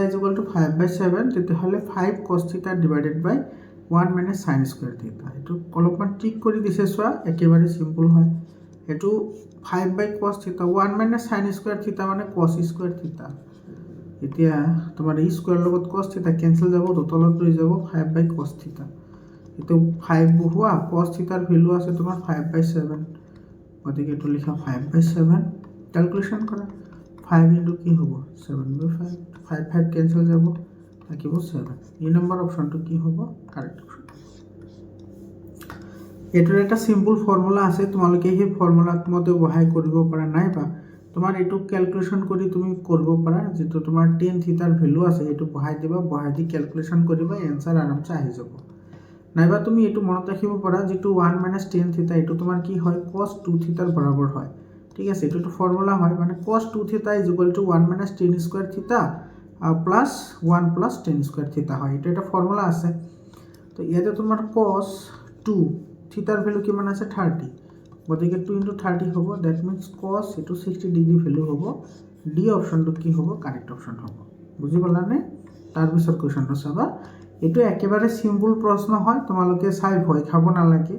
5/7, তেতিয়াহ'লে 5 cos θ ডিভাইডেড বাই 1 - sin স্কয়ার θ, এটো অলপমান ঠিক কৰি দিছে, চোৱা একেবাৰে সিম্পল হয়। এটো 5/cos θ, 1 - sin স্কয়াৰ θ মানে cos স্কয়াৰ θ, এতিয়া তোমাৰ ই স্কোৱাৰ লগত কছ থিটা কেঞ্চেল যাব, তলত ৰৈ যাব 5/cos থিটা। এইটো 5 বহুৱা, কছ থিটাৰ ভেলু আছে তোমাৰ 5/7, গতিকে এইটো লিখা 5/7। ক্যালকুলেশন কৰা 5 ইনটু কি হ'ব 7/5, 5 কেঞ্চেল যাব, থাকিব 7। এই নম্বৰ অপশ্যনটো কি হ'ব কাৰেক্ট অপশ্যন। এইটোৰ এটা সিম্পল ফৰ্মুলা আছে, তোমালোকে সেই ফৰ্মুলাত মতে বহাই কৰিব পৰা নাইবা তোমাৰ এইটো ক্যালকুলেশন কৰি তুমি কৰিব পাৰা, যেটো তোমাৰ tan থিটাৰ ভ্যালু আছে এইটো বহাই দিবা, বহাই দি ক্যালকুলেশন কৰিবা, এনসাৰ আৰামছে আহি যাব। নাইবা তুমি এইটো মনত ৰাখিব পাৰা যেটো 1 - tan থিটা এইটো তোমাৰ কি হয় cos 2 থিটাৰ বৰাবৰ হয়। ঠিক আছে, এইটো ফৰ্মুলা হয়, মানে cos 2 থিটা = 1 - tan স্কয়ার থিটা প্লাস 1 + tan স্কয়ার থিটা হয়। এটা একটা ফর্মুলা আছে। তো ইয়াতে তোমার cos 2 থিটার ভ্যালু কিমান আছে 30, গতিকে 2 × 30 হ'ব, দ্যাট মিন্স cos এটো 60 ডিগ্রি ভ্যালু হ'ব। ডি অপশনটো কি হ'ব কারেক্ট অপশন হ'ব। বুজি পালানে? তাৰ পিছৰ কোৱেশ্চনটো চাবা, এটো একেবাৰে সিম্পল প্ৰশ্ন হয়, তোমালোকে চাই ভয় খাব নালাগে,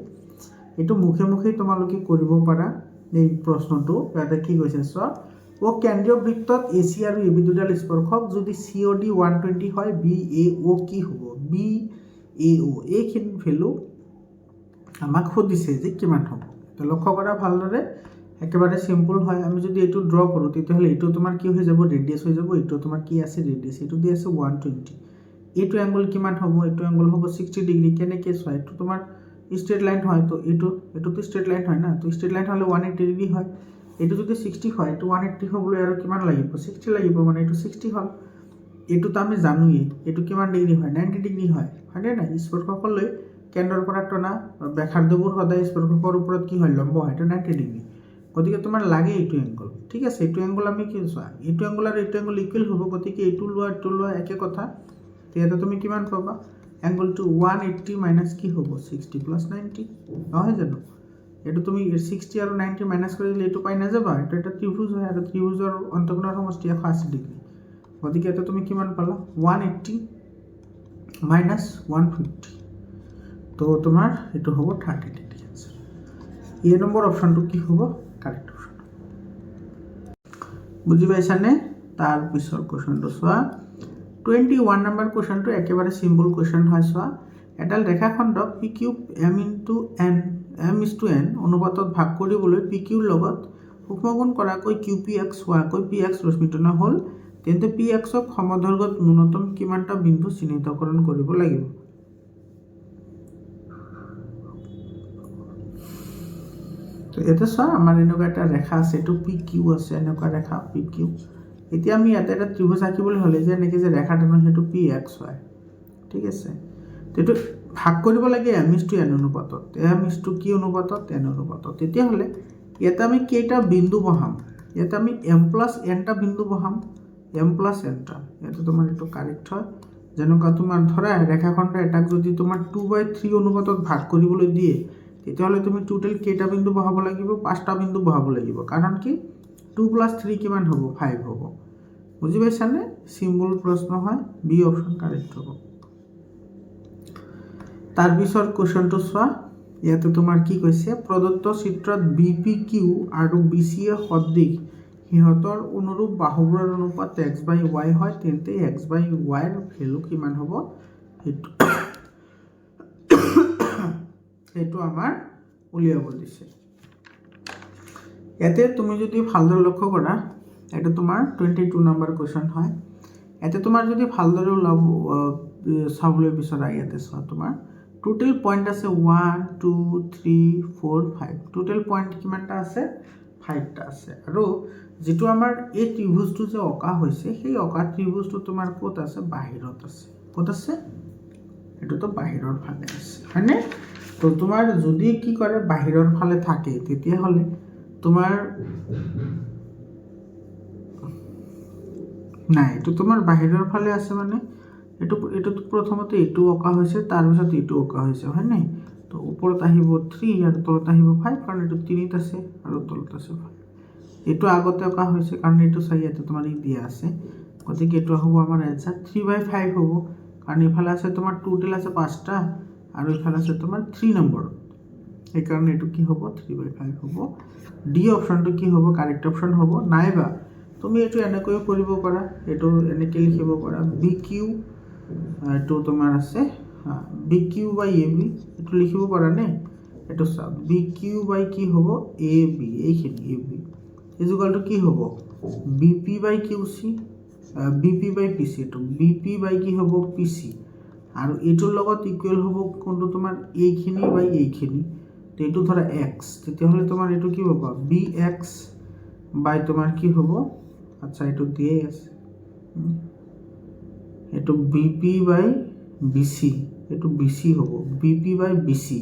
এটো মুখে মুখে তোমালোকে কৰিব পাৰা। এই প্ৰশ্নটো ইয়াতে কি কৈছে চোৱা, ও কেন্দ্ৰীয় বৃত্তত এসি আৰু এবি দুডাল স্পৰ্শক যদি COD 120 হয় BAO কি হ'ব, BAO এইখিনি ভ্যালু আমাক সুধিছে যে কিমান হ'ব। তো লক্ষ্য কৰা ভালদৰে, একেবাৰে সিম্পল হয়। আমি যদি এইটো ড্ৰ কৰোঁ তেতিয়াহ'লে এইটো তোমাৰ কি হৈ যাব ৰেডিয়াস হৈ যাব, এইটো তোমাৰ কি আছে ৰেডিয়াস, এইটো দি আছে 120। এইটো এংগল কিমান হ'ব, এইটো এংগল হ'ব 60 ডিগ্রি। কেনেকৈ চোৱা, এইটো তোমাৰ স্ট্রেট লাইন হয়, তো এইটো তো স্ট্রেট লাইন হয় না, তো স্ট্রেট লাইন হলে 180 ডিগ্রি হয়। এইটো যদি 60 হয়, এইটো 180 হ'বলৈ আৰু কিমান লাগিব 60 লাগিব, মানে এইটো 60 হ'ল। এইটো তো আমি জানোৱেই, এইটো কিমান ডিগ্ৰি হয় 90 ডিগ্ৰি হয়, হয়নে নাই? স্পৰ্শকক লৈ কেন্দ্ৰৰ পৰা টনা ব্যাসাৰ্ধবোৰ সদায় স্পৰ্শকৰ ওপৰত কি হয় লম্ব হয়, এইটো 90 ডিগ্ৰি। গতিকে তোমাৰ লাগে এইটো এংগল, ঠিক আছে, এইটো এংগল আমি কি চোৱা, এইটো এংগল আৰু এইটো এংগল ইকুৱেল হ'ব, গতিকে এইটো লোৱা একে কথা। তেতিয়াতো তুমি কিমান পাবা, এংগলটো 180 মাইনাস কি হ'ব 60 + 90, নহয় জানো? এইটো তুমি 60 আৰু 90 মাইনাস কৰি দিলে এইটো পাই নাযাবা, এইটো এটা ত্ৰিভুজ হয় আৰু ত্ৰিভুজৰ অন্তঃকোণৰ সমষ্টি 180 ডিগ্ৰি। গতিকে এটা তুমি কিমান পালা 180 মাইনাস 150, তো তোমাৰ এইটো হ'ব 30 ডিগ্ৰি आंसर। এই নম্বৰ অপশনটো কি হ'ব কাৰেক্ট অপশন। বুজি পাইছানে? তাৰ পিছৰ কোৱেশ্চনটো চোৱা, 21 নম্বৰ কোৱেশ্চনটো একেবাৰে সিম্পল কোৱেশ্চন হয়। চোৱা, এডাল ৰেখাখণ্ডক PQ m/n অনুপাতত ভাগ কৰিবলৈ PQৰ লগত সূক্ষ্মকোণ কৰাকৈ QPX হোৱাকৈ PX ৰশ্মিটনা হ'ল, তেন্তে PXক সমদৈৰ্ঘ্যত ন্যূনতম কিমানটা বিন্দু চিহ্নিতকৰণ কৰিব লাগিব। তো এটা চোৱা, আমাৰ এনেকুৱা এটা ৰেখা আছে, এইটো PQ আছে, এনেকুৱা ৰেখা PQ। এতিয়া আমি ইয়াতে এটা ত্ৰিভুজ আঁকিবলৈ হ'লে যে এনেকৈ যে ৰেখাটো সেইটো PX হয়, ঠিক আছে। তো এইটো ভাগ কৰিব লাগে m/n অনুপাতত, m কি অনুপাতত n অনুপাতত। তেতিয়াহ'লে ইয়াতে আমি কেইটা বিন্দু বহাম, ইয়াতে আমি m + n টা বিন্দু বহাম, m + n টা, ইয়াতে তোমাৰ এইটো কাৰেক্ট হয়। যেনেকুৱা তোমাৰ ধৰা ৰেখাখণ্ড এটাক যদি তোমাৰ 2/3 অনুপাতত ভাগ কৰিবলৈ দিয়ে, তেতিয়াহ'লে তুমি টোটাল কেইটা বিন্দু বহাব লাগিব, 5টা বিন্দু বহাব লাগিব, কাৰণ কি 2 + 3 কিমান হ'ব 5 হ'ব। বুজি পাইছানে? সিম্পল প্ৰশ্ন হয়, বি অপশন কাৰেক্ট হ'ব। তাৰ পিছৰ কোৱেশ্চনটো চোৱা, ইয়াতে তোমাৰ কি কৈছে, প্ৰদত্ত চিত্ৰত BPQ আৰু BCA সদৃশ সিহঁতৰ অনুৰূপ বাহুবোৰৰ অনুপাত x/y হয়, তেন্তে x/y ৰ ভ্যালু কিমান হ'ব, সেইটো আমাৰ উলিয়াব দিছে। ইয়াতে তুমি যদি ভালদৰে লক্ষ্য কৰা, এটা তোমাৰ 22 নম্বৰ কোৱেশ্চন হয়। ইয়াতে তোমাৰ যদি ভালদৰে চাবলৈ বিচৰা, ইয়াতে চোৱা তোমাৰ টোটেল পইণ্ট আছে 1 2 3 4 5, টোটেল পইণ্ট কিমানটা আছে 5টা আছে। আৰু যেটো আমাৰ এই ত্ৰিভুজটো যে অঁকা হৈছে, সেই অঁকা ত্ৰিভুজটো তোমাৰ ক'ত আছে, বাহিৰত আছে। ক'ত আছে, এইটোতো বাহিৰৰ ফালে আছে, হয়নে? তো তোমাৰ যদি কি কৰে বাহিৰৰ ফালে থাকে, তেতিয়াহ'লে তোমাৰ নাই, এইটো তোমাৰ বাহিৰৰ ফালে আছে, মানে এইটো প্ৰথমতে এইটো অঁকা হৈছে, তাৰপিছত এইটো অঁকা হৈছে, হয় নাই? তো ওপৰত আহিব 3 আৰু তলত আহিব 5, কাৰণ এইটো 3ত আছে আৰু তলত আছে 5। এইটো আগতে অঁকা হৈছে, কাৰণ এইটো চাই ইয়াতে তোমাৰ ই দিয়া আছে, গতিকে এইটো হ'ব আমাৰ এনসাৰ 3/5 হ'ব, কাৰণ এইফালে আছে তোমাৰ টোটেল আছে 5টা আৰু এইফালে আছে তোমাৰ 3 নম্বৰত, সেইকাৰণে এইটো কি হ'ব 3/5 হ'ব। ডি অপশনটো কি হ'ব কাৰেক্ট অপশন হ'ব। নাইবা তুমি এইটো এনেকৈও কৰিব পাৰা, এইটো এনেকৈ লিখিব পাৰা বি কিউ, এইটো তোমাৰ আছে B Q by A B, এইটো লিখিব পাৰা নে? এইটো চোৱা বি কিউ বাই কি হ'ব এ বি, এইখিনি এ বি ইজুকালটো কি হ'ব বি পি বাই কিউ চি, বি পি বাই পি চি, এইটো বি পি বাই কি হ'ব পি চি, আৰু এইটোৰ লগত ইকুৱেল হ'ব কোনটো তোমাৰ এইখিনি বাই এইখিনি, তো এইটো ধৰা এক্স, তেতিয়াহ'লে তোমাৰ এইটো কি হ'ব বি এক্স বাই তোমাৰ কি হ'ব, আচ্ছা এইটো দিয়ে আছে, এইটো বি পি বাই বি চি, এইটো বি চি হ'ব বি পি বাই বি চি,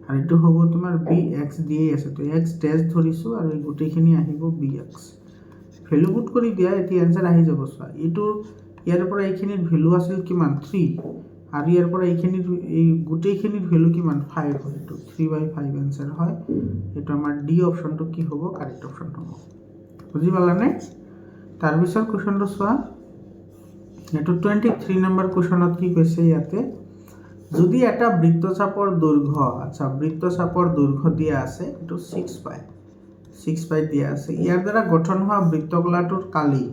আৰু এইটো হ'ব তোমাৰ বি এক্স দিয়ে আছে, তো এক্স ডেছ ধৰিছোঁ আৰু এই গোটেইখিনি আহিব বি এক্স, ভেলু পুট কৰি দিয়া, এতিয়া এনচাৰ আহি যাব। চোৱা এইটো ইয়াৰ পৰা এইখিনিৰ ভেলু আছিল কিমান 3, আৰু ইয়াৰ পৰা এইখিনিৰ এই গোটেইখিনিৰ ভেলু কিমান 5 হয়, এইটো 3/5 এনচাৰ হয়, এইটো আমাৰ ডি অপশ্যনটো কি হ'ব কাৰেক্ট অপশ্যন হ'ব। বুজি পালানে? তাৰপিছত কুৱেশ্যনটো চোৱা, এইটো 23 নম্বৰ কুৱেশ্যনত কি কৈছে ইয়াতে, যদি এটা বৃত্তচাপৰ দৈৰ্ঘ্য, আচ্ছা বৃত্তচাপৰ দৈৰ্ঘ্য দিয়া আছে এইটো 6 পাই দিয়া আছে, ইয়াৰ দ্বাৰা গঠন হোৱা বৃত্তকলাটোৰ কালি,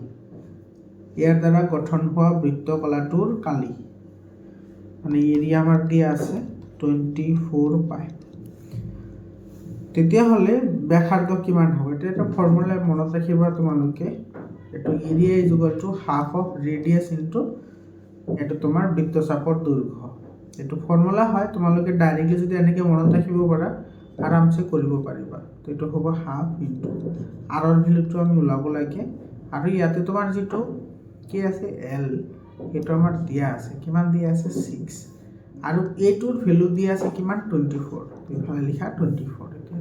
ইয়াৰ দ্বাৰা গঠন হোৱা বৃত্তকলাটোৰ কালি মানে এৰিয়া আমাৰ দিয়া আছে 24 পাই, তেতিয়াহ'লে ব্যাসাৰ্ধ কিমান হ'ব? এটা এটা ফৰ্মুলা মনত ৰাখিবা তোমালোকে, এইটো area is equal to half of radius into এইটো তোমাৰ বৃত্তচাপৰ দৈৰ্ঘ্য, এইটো ফৰ্মুলা হয়, তোমালোকে ডাইৰেক্টলি যদি এনেকৈ মনত ৰাখিব পাৰা আৰামছে কৰিব পাৰিবা। তো এইটো হ'ব হাফ ইনটু আৰৰ ভেলুটো আমি ওলাব লাগে, আৰু ইয়াতে তোমাৰ যিটো কি আছে এল, সেইটো আমাৰ দিয়া আছে, কিমান দিয়া আছে 6, আৰু এইটোৰ ভেলু দিয়া আছে কিমান 24, এইফালে লিখা 24, এতিয়া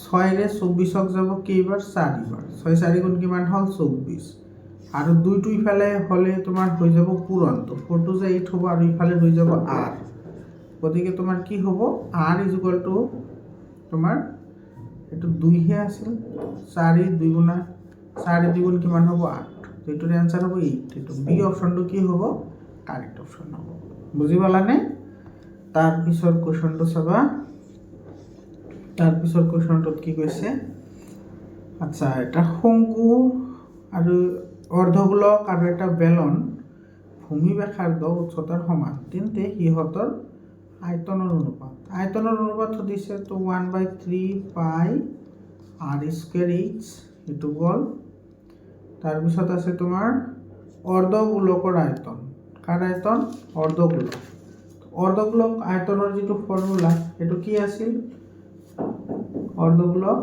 6ৰে 24ক যাব কেইবাৰ 4বাৰ, 6 4 গুণ কিমান হ'ল 24, আৰু 2টো ইফালে হ'লে তোমাৰ হৈ যাব পূৰণটো, 4 যে 8 হ'ব, আৰু ইফালে হৈ যাব r, গতিকে তোমাৰ কি হ'ব r ইজ ইকুৱেল টু তোমাৰ এইটো 2হে আছিল, 4 2 গুণা 4 2 গুণ কিমান হ'ব 8, এইটোৰ এনচাৰ হ'ব 8, এইটো বি অপশ্যনটো কি হ'ব কাৰেক্ট অপশ্যন হ'ব। বুজি পালানে? তাৰপিছৰ কুৱেশ্যনটো চাবা, তাৰপিছৰ কুৱেশ্যনটোত কি কৈছে, আচ্ছা এটা শংকু আৰু অৰ্ধগোলক আৰু এটা বেলন ভূমি ব্যাসাৰ্ধ উচ্চতাৰ সমান, তেন্তে সিহঁতৰ আয়তনৰ অনুপাত সুধিছে, তো 1/3 পাই r স্কুৱেৰ এইচ, এইটো গ'ল। তাৰপিছত আছে তোমাৰ অৰ্ধগোলকৰ আয়তন, কাৰ আয়তন অৰ্ধগোলক আয়তনৰ যিটো ফৰ্মুলা সেইটো কি আছিল, অৰ্ধগোলক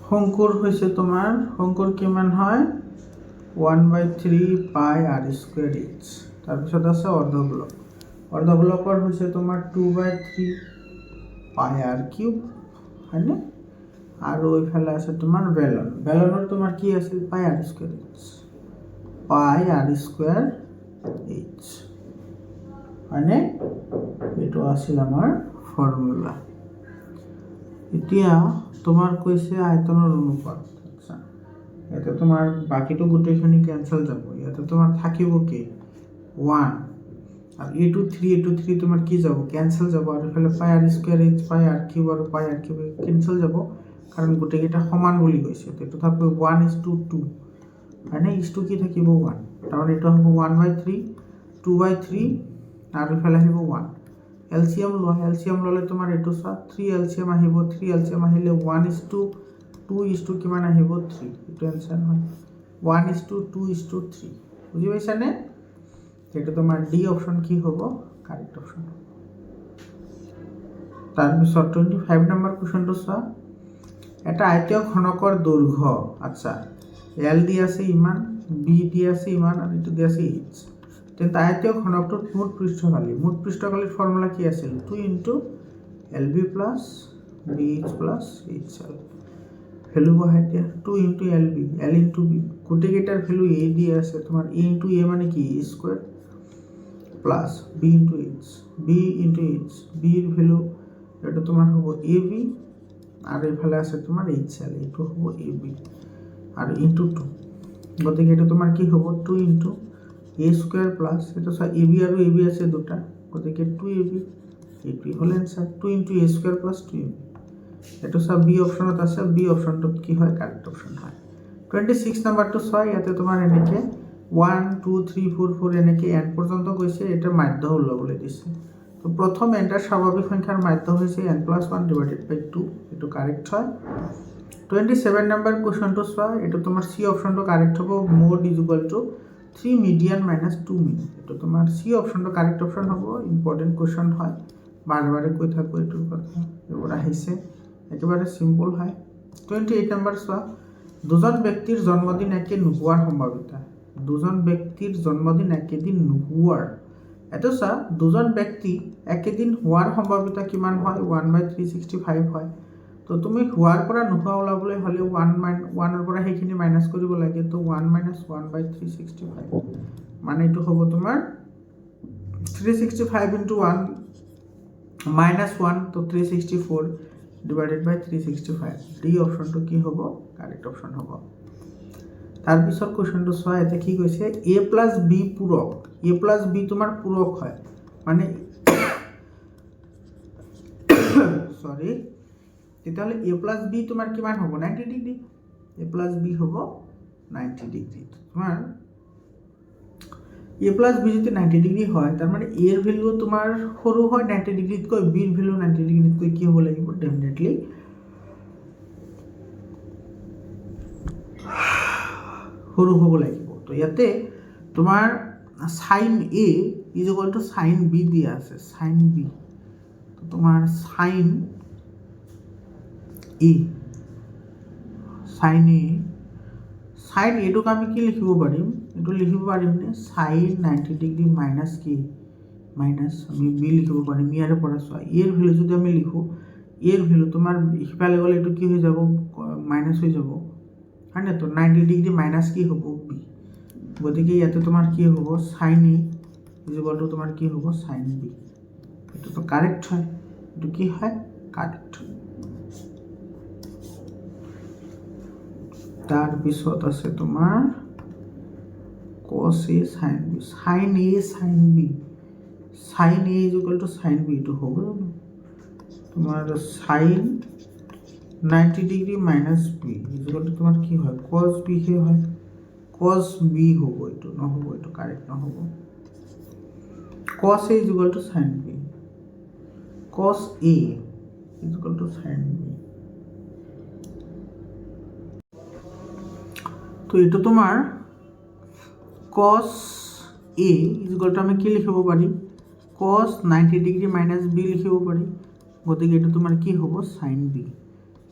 শংকুৰ হৈছে তোমাৰ শংকুৰ কিমান হয় 1/3 পাই r স্কুৱেৰ এইচ, তাৰপিছত আছে অৰ্ধগোলকৰ হৈছে তোমাৰ 2/3 পাই r কিউব, হয়নে? আৰু এইফালে আছে তোমাৰ বেলনৰ তোমাৰ কি আছিল পাই r স্কুৱেৰ এইচ, হয়নে? এইটো আছিল আমাৰ ফৰ্মুলা। এতিয়া তোমাৰ কৈছে আয়তনৰ অনুপাত, আচ্ছা ইয়াতে তোমাৰ বাকীটো গোটেইখিনি কেঞ্চেল যাব, ইয়াতে তোমাৰ থাকিব কি 1, আৰু এইটো 3 তোমাৰ কি যাব কেঞ্চেল যাব, আৰু এইফালে পাই r স্কুৱেৰ এইচ পাই r কিউব আৰু পাই r কিউব কেঞ্চেল যাব, কাৰণ গোটেইকেইটা সমান বুলি কৈছে, এইটো থাকিব 1:2, হয়নে? ইছটো কি থাকিব 1, তাৰমানে এইটো হ'ব 1/3 2/3 আৰু ইফালে আহিব 1, এলচিএম ল'লে তোমাৰ এইটো চোৱা 3 এলচিএম আহিব, 3 এলচিএম আহিলে 1:2 কিমান আহিব 3, এইটো এনচাৰ হয় 1:2:3, বুজি পাইছানে? এইটো তোমাৰ ডি অপশ্যন কি হ'ব কাৰেক্ট অপশ্যন। তাৰপিছত 25 নম্বৰ কুৱেশ্যনটো চোৱা, এটা আয়তীয় ঘনকৰ দৈৰ্ঘ্য, আচ্ছা এল দি আছে ইমান, বি দি আছে ইমান, আৰু এইটো দি আছে এইচ, তেন্তে আয়তীয় ঘনকটোৰ মুঠ পৃষ্ঠকালিৰ ফৰ্মুলা কি আছিল 2 × LB + BH + HL, ভেলু বহাই দিয়া 2 × LB L × B, গোটেইকেইটাৰ ভেলু a দি আছে, তোমাৰ a × a মানে কি a square plus b × h, b ৰ ভেলু এইটো তোমাৰ হ'ব AB, আৰু এইফালে আছে তোমাৰ HL, এইটো হ'ব AB আৰু ইনটু 2, গতিকে এইটো তোমাৰ কি হ'ব 2 × a স্কুৱেৰ প্লাছ, এইটো চোৱা AB আৰু AB আছে দুটা, গতিকে 2ab এইটোৱে হ'ল এনচাৰ 2 × a² + 2ab এইটো চোৱা বি অপশ্যনত আছে বি অপশ্যনটোত কি হয় কাৰেক্ট অপশ্যন হয় 26 নম্বৰটো চোৱা ইয়াতে তোমাৰ এনেকৈ 1 2 3 4 4 এনেকৈ n পৰ্যন্ত গৈছে এটা মাধ্য ওলাবলৈ দিছে তো প্ৰথম এণ্টাৰ স্বাভাৱিক সংখ্যাৰ মাধ্য হৈছে n+1 / 2 এইটো কাৰেক্ট হয় 27 নম্বৰ কুৱেশ্যনটো চোৱা এইটো তোমাৰ চি অপশ্যনটো কাৰেক্ট হ'ব mod = 3 মিডিয়ান - 2 মিন এইটো তোমাৰ চি অপশ্যনটো কাৰেক্ট অপশ্যন হ'ব ইম্পৰ্টেণ্ট কুৱেশ্যন হয় বাৰে বাৰে কৈ থাকোঁ এইটোৰ কথা এইবোৰ আহিছে একেবাৰে চিম্পল হয় 28 নম্বৰ চোৱা দুজন ব্যক্তিৰ জন্মদিন একে নোহোৱাৰ সম্ভাৱিতা দুজন ব্যক্তিৰ জন্মদিন একেদিন নোহোৱাৰ এইটো চোৱা দুজন ব্যক্তি একেদিন হোৱাৰ সম্ভাৱিতা কিমান হয় 1/365 হয় তো তুমি হোৱাৰ পৰা নোহোৱা ওলাবলৈ হ'লে 1 পৰা সেইখিনি মাইনাছ কৰিব লাগে তো 1 - 1/365 মানে এইটো হ'ব তোমাৰ 365 × 1 -1 তো 364 / 365 ডি অপশ্যনটো কি হ'ব কাৰেক্ট অপশ্যন হ'ব তাৰপিছত কুৱেশ্যনটো চোৱা ইয়াতে কি কৈছে a + b পূৰক a + b তোমাৰ পূৰক হয় মানে সৰি তেতিয়াহ'লে a + b তোমাৰ কিমান হ'ব 90 ডিগ্ৰী a + b হ'ব 90 ডিগ্ৰী তোমাৰ a + b যদি 90 ডিগ্ৰী হয় তাৰ মানে a ৰ ভ্যালু তোমাৰ সৰু হয় 90 ডিগ্ৰীতকৈ b ৰ ভ্যালু 90 ডিগ্ৰীতকৈ কি হ'ব লাগিব ডেফিনেটলি সৰু হ'ব লাগিব তো ইয়াতে তোমাৰ sin a = sin b দিয়া আছে sin b তো তোমাৰ sin a sin এটোক আমি কি লিখিব পাৰিম এটো লিখিব পাৰিম নে sin 90 ডিগ্ৰী মাইনাস কি মাইনাস আমি b লিখিব পাৰিম ইয়াৰ পৰা চোৱা এৰ ভ্যালু যদি আমি লিখো এৰ ভ্যালু তোমাৰ ইফালে গলে এটো কি হৈ যাব মাইনাস হৈ যাব হয় না তো 90 ডিগ্ৰী মাইনাস কি হ'ব b গতিকে ইয়াতে তোমাৰ কি হ'ব sin a = তোমাৰ কি হ'ব sin b এটো তো কাৰেক্ট হয় এটো কি হয় কাৰেক্ট তাৰ পিছত আছে তোমাৰ cos a sin b sin a sin b sin a = sin b তো হ'ব তোমাৰ sin 90 ডিগ্ৰী মাইনাস b = তোমাৰ কি হয় cos b হে হয় cos b হ'ব এটো নহব এটো কারেক্ট নহব cos a = sin b cos a = sin b তো এটো তোমাৰ cos a = আমি কি লিখিব পাৰি cos 90 ডিগ্ৰী মাইনাস b লিখিব পাৰি গতিকে এটো তোমাৰ কি হ'ব sin b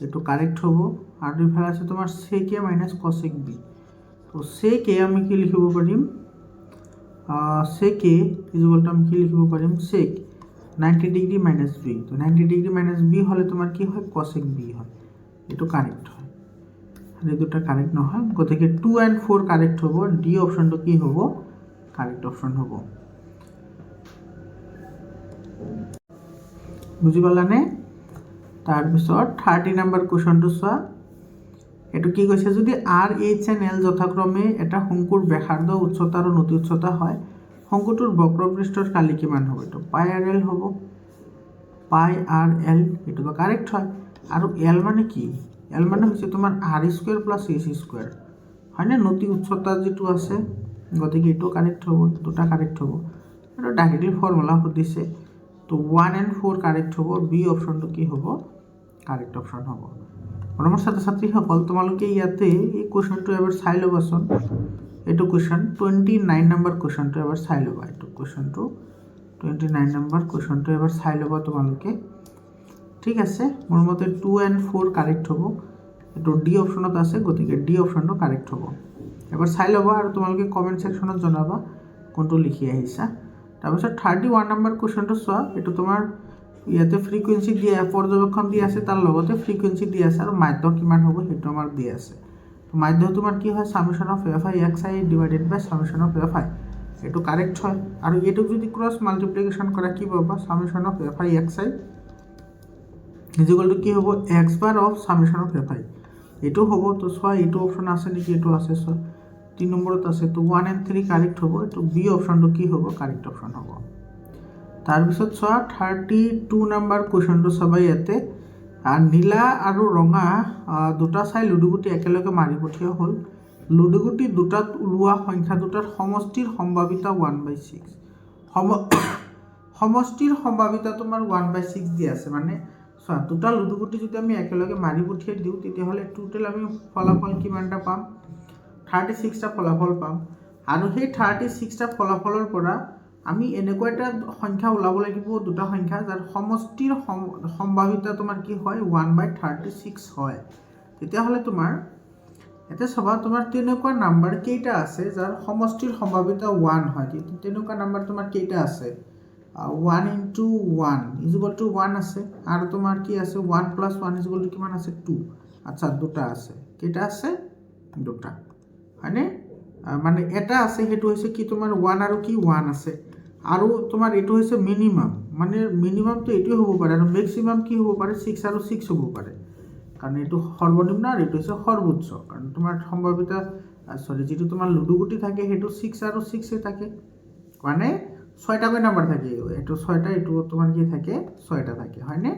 এটো কাৰেক্ট হ'ব আৰ ইফালে আছে তোমাৰ sec a - cosec b তো sec a আমি কি লিখিব পাৰিম sec a = আমি কি লিখিব পাৰিম sec 90 ডিগ্ৰী মাইনাস b তো 90 ডিগ্ৰী মাইনাস b হলে তোমাৰ কি হয় cosec b হয় এটো কারেক্ট হয় আর এই দুটো কারেক্ট নহয় গতিকে 2 and 4 কারেক্ট হ'ব ডি অপশনটো কি হ'ব কারেক্ট অপশন হ'ব বুজি পালানে তার পিছত 30 নম্বৰ কোৱেশ্চনটো চোৱা এটো কি কৈছে যদি r h and l যথাক্ৰমে এটা শঙ্কুৰ ব্যাসাৰ্ধ উচ্চতা আৰু নতি উচ্চতা হয় শঙ্কুটোৰ বক্ৰপৃষ্ঠৰ কালি কিমান হ'ব এটো পাই r l হ'ব পাই r l এটো তো কারেক্ট হয় আৰু l মানে কি l মানে হৈছে তোমাৰ r² + ac² হয় না নতি উচ্চতা যেটো আছে গতিকে এটো কারেক্ট হ'ব দুটা কারেক্ট হ'ব এটা ডাইরেক্টলি ফর্মুলা দিছে তো 1 and 4 কারেক্ট হ'ব বি অপশনটো কি হ'ব কারেক্ট অপশন হ'ব আমার সাথে সাথে সকল তোমালোকে ইয়াতে এই কোশ্চেনটো এবাৰ চাই লবাচোন এটো কোশ্চেন 29 নম্বৰ কোশ্চেনটো এবাৰ চাই লবা এটো কোশ্চেনটো 29 নম্বৰ কোশ্চেনটো এবাৰ চাই লবা তোমালোকে ঠিক আছে মোৰ মতে 2 and 4 কারেক্ট হ'ব এটো ডি অপশনত আছে গতিকে ডি অপশনটো কারেক্ট হ'ব এবাৰ চাই লবা আৰু তোমালোকে কমেন্ট সেকশনত জনাবা কোনটো লিখি আহিছা তাৰপিছত 31 নম্বৰ কোশ্চেনটো চোৱা এটো তোমাৰ ইয়াতে ফ্ৰিকোয়েন্সি দিয়া পৰ্যবেক্ষণ দিয়া আছে তাৰ লগতে ফ্ৰিকোয়েন্সি দিয়া আছে আৰ মাধ্য কিমান হ'ব হেতু আমাৰ দিয়া আছে তো মাধ্য তোমাৰ কি হয় summation of fi xi divided by summation of fi এটো কারেক্ট হয় আর এটো যদি ক্রস মাল্টিপ্লিকেশন করা কি পাবা summation of fi xi equal to কি হ'ব x bar of summation of fi এটো হ'ব তো সোয়া এটো অপশন আছে নেকি এটো আছে সোয়া 3 নম্বরত আছে তো 1 and 3 কারেক্ট হ'ব এটো বি অপশনটো কি হ'ব কারেক্ট অপশন হ'ব তাৰপিছত চোৱা 32 নম্বৰ কুৱেশ্যনটো চাবা ইয়াতে নীলা আৰু ৰঙা দুটা চাই লুডুগুটি একেলগে মাৰি পঠিওৱা হ'ল লুডুগুটি দুটাত ওলোৱা সংখ্যা দুটাৰ সমষ্টিৰ সম্ভাৱিতা 1/6 সমষ্টিৰ সম্ভাৱিতা তোমাৰ 1/6 দিয়া আছে মানে চোৱা দুটা লুডুগুটি যদি আমি একেলগে মাৰি পঠিয়াই দিওঁ তেতিয়াহ'লে টোটেল আমি ফলাফল কিমানটা পাম 36টা ফলাফল পাম আৰু সেই 36টা ফলাফলৰ পৰা আমি এনেকুৱা এটা সংখ্যা ওলাব লাগিব দুটা সংখ্যা যাৰ সমষ্টিৰ সম্ভাৱিতা তোমাৰ কি হয় 1/36 হয় তেতিয়াহ'লে তোমাৰ এটা চাবা তোমাৰ তেনেকুৱা নাম্বাৰ কেইটা আছে যাৰ সমষ্টিৰ সম্ভাৱিতা 1 হয় তেনেকুৱা নাম্বাৰ তোমাৰ কেইটা আছে 1 * 1 = 1 আছে আৰু তোমাৰ কি আছে 1 + 1 = কিমান আছে 2 আচ্ছা দুটা আছে কেইটা আছে দুটা হয়নে মানে এটা আছে হেতু হৈছে কি তোমাৰ 1 আৰু কি 1 আছে আৰু তোমাৰ এটো হৈছে মিনিমাম মানে মিনিমাম তো এটোই হ'ব পাৰে আৰু ম্যাক্সিমাম কি হ'ব পাৰে 6 আৰু 6 হ'ব পাৰে কাৰণ এটো সৰ্বনিম্ন আৰু এটো হৈছে সৰ্বোচ্চ কাৰণ তোমাৰ সম্ভাৱিতা যেটো তোমাৰ লুডুগুটি থাকে হেতু 6 আৰু 6 এ থাকে মানে 6টা কৈ নাম্বাৰ থাকে এটো 6টা এটো তোমাৰ কি থাকে 6টা থাকে হয়নে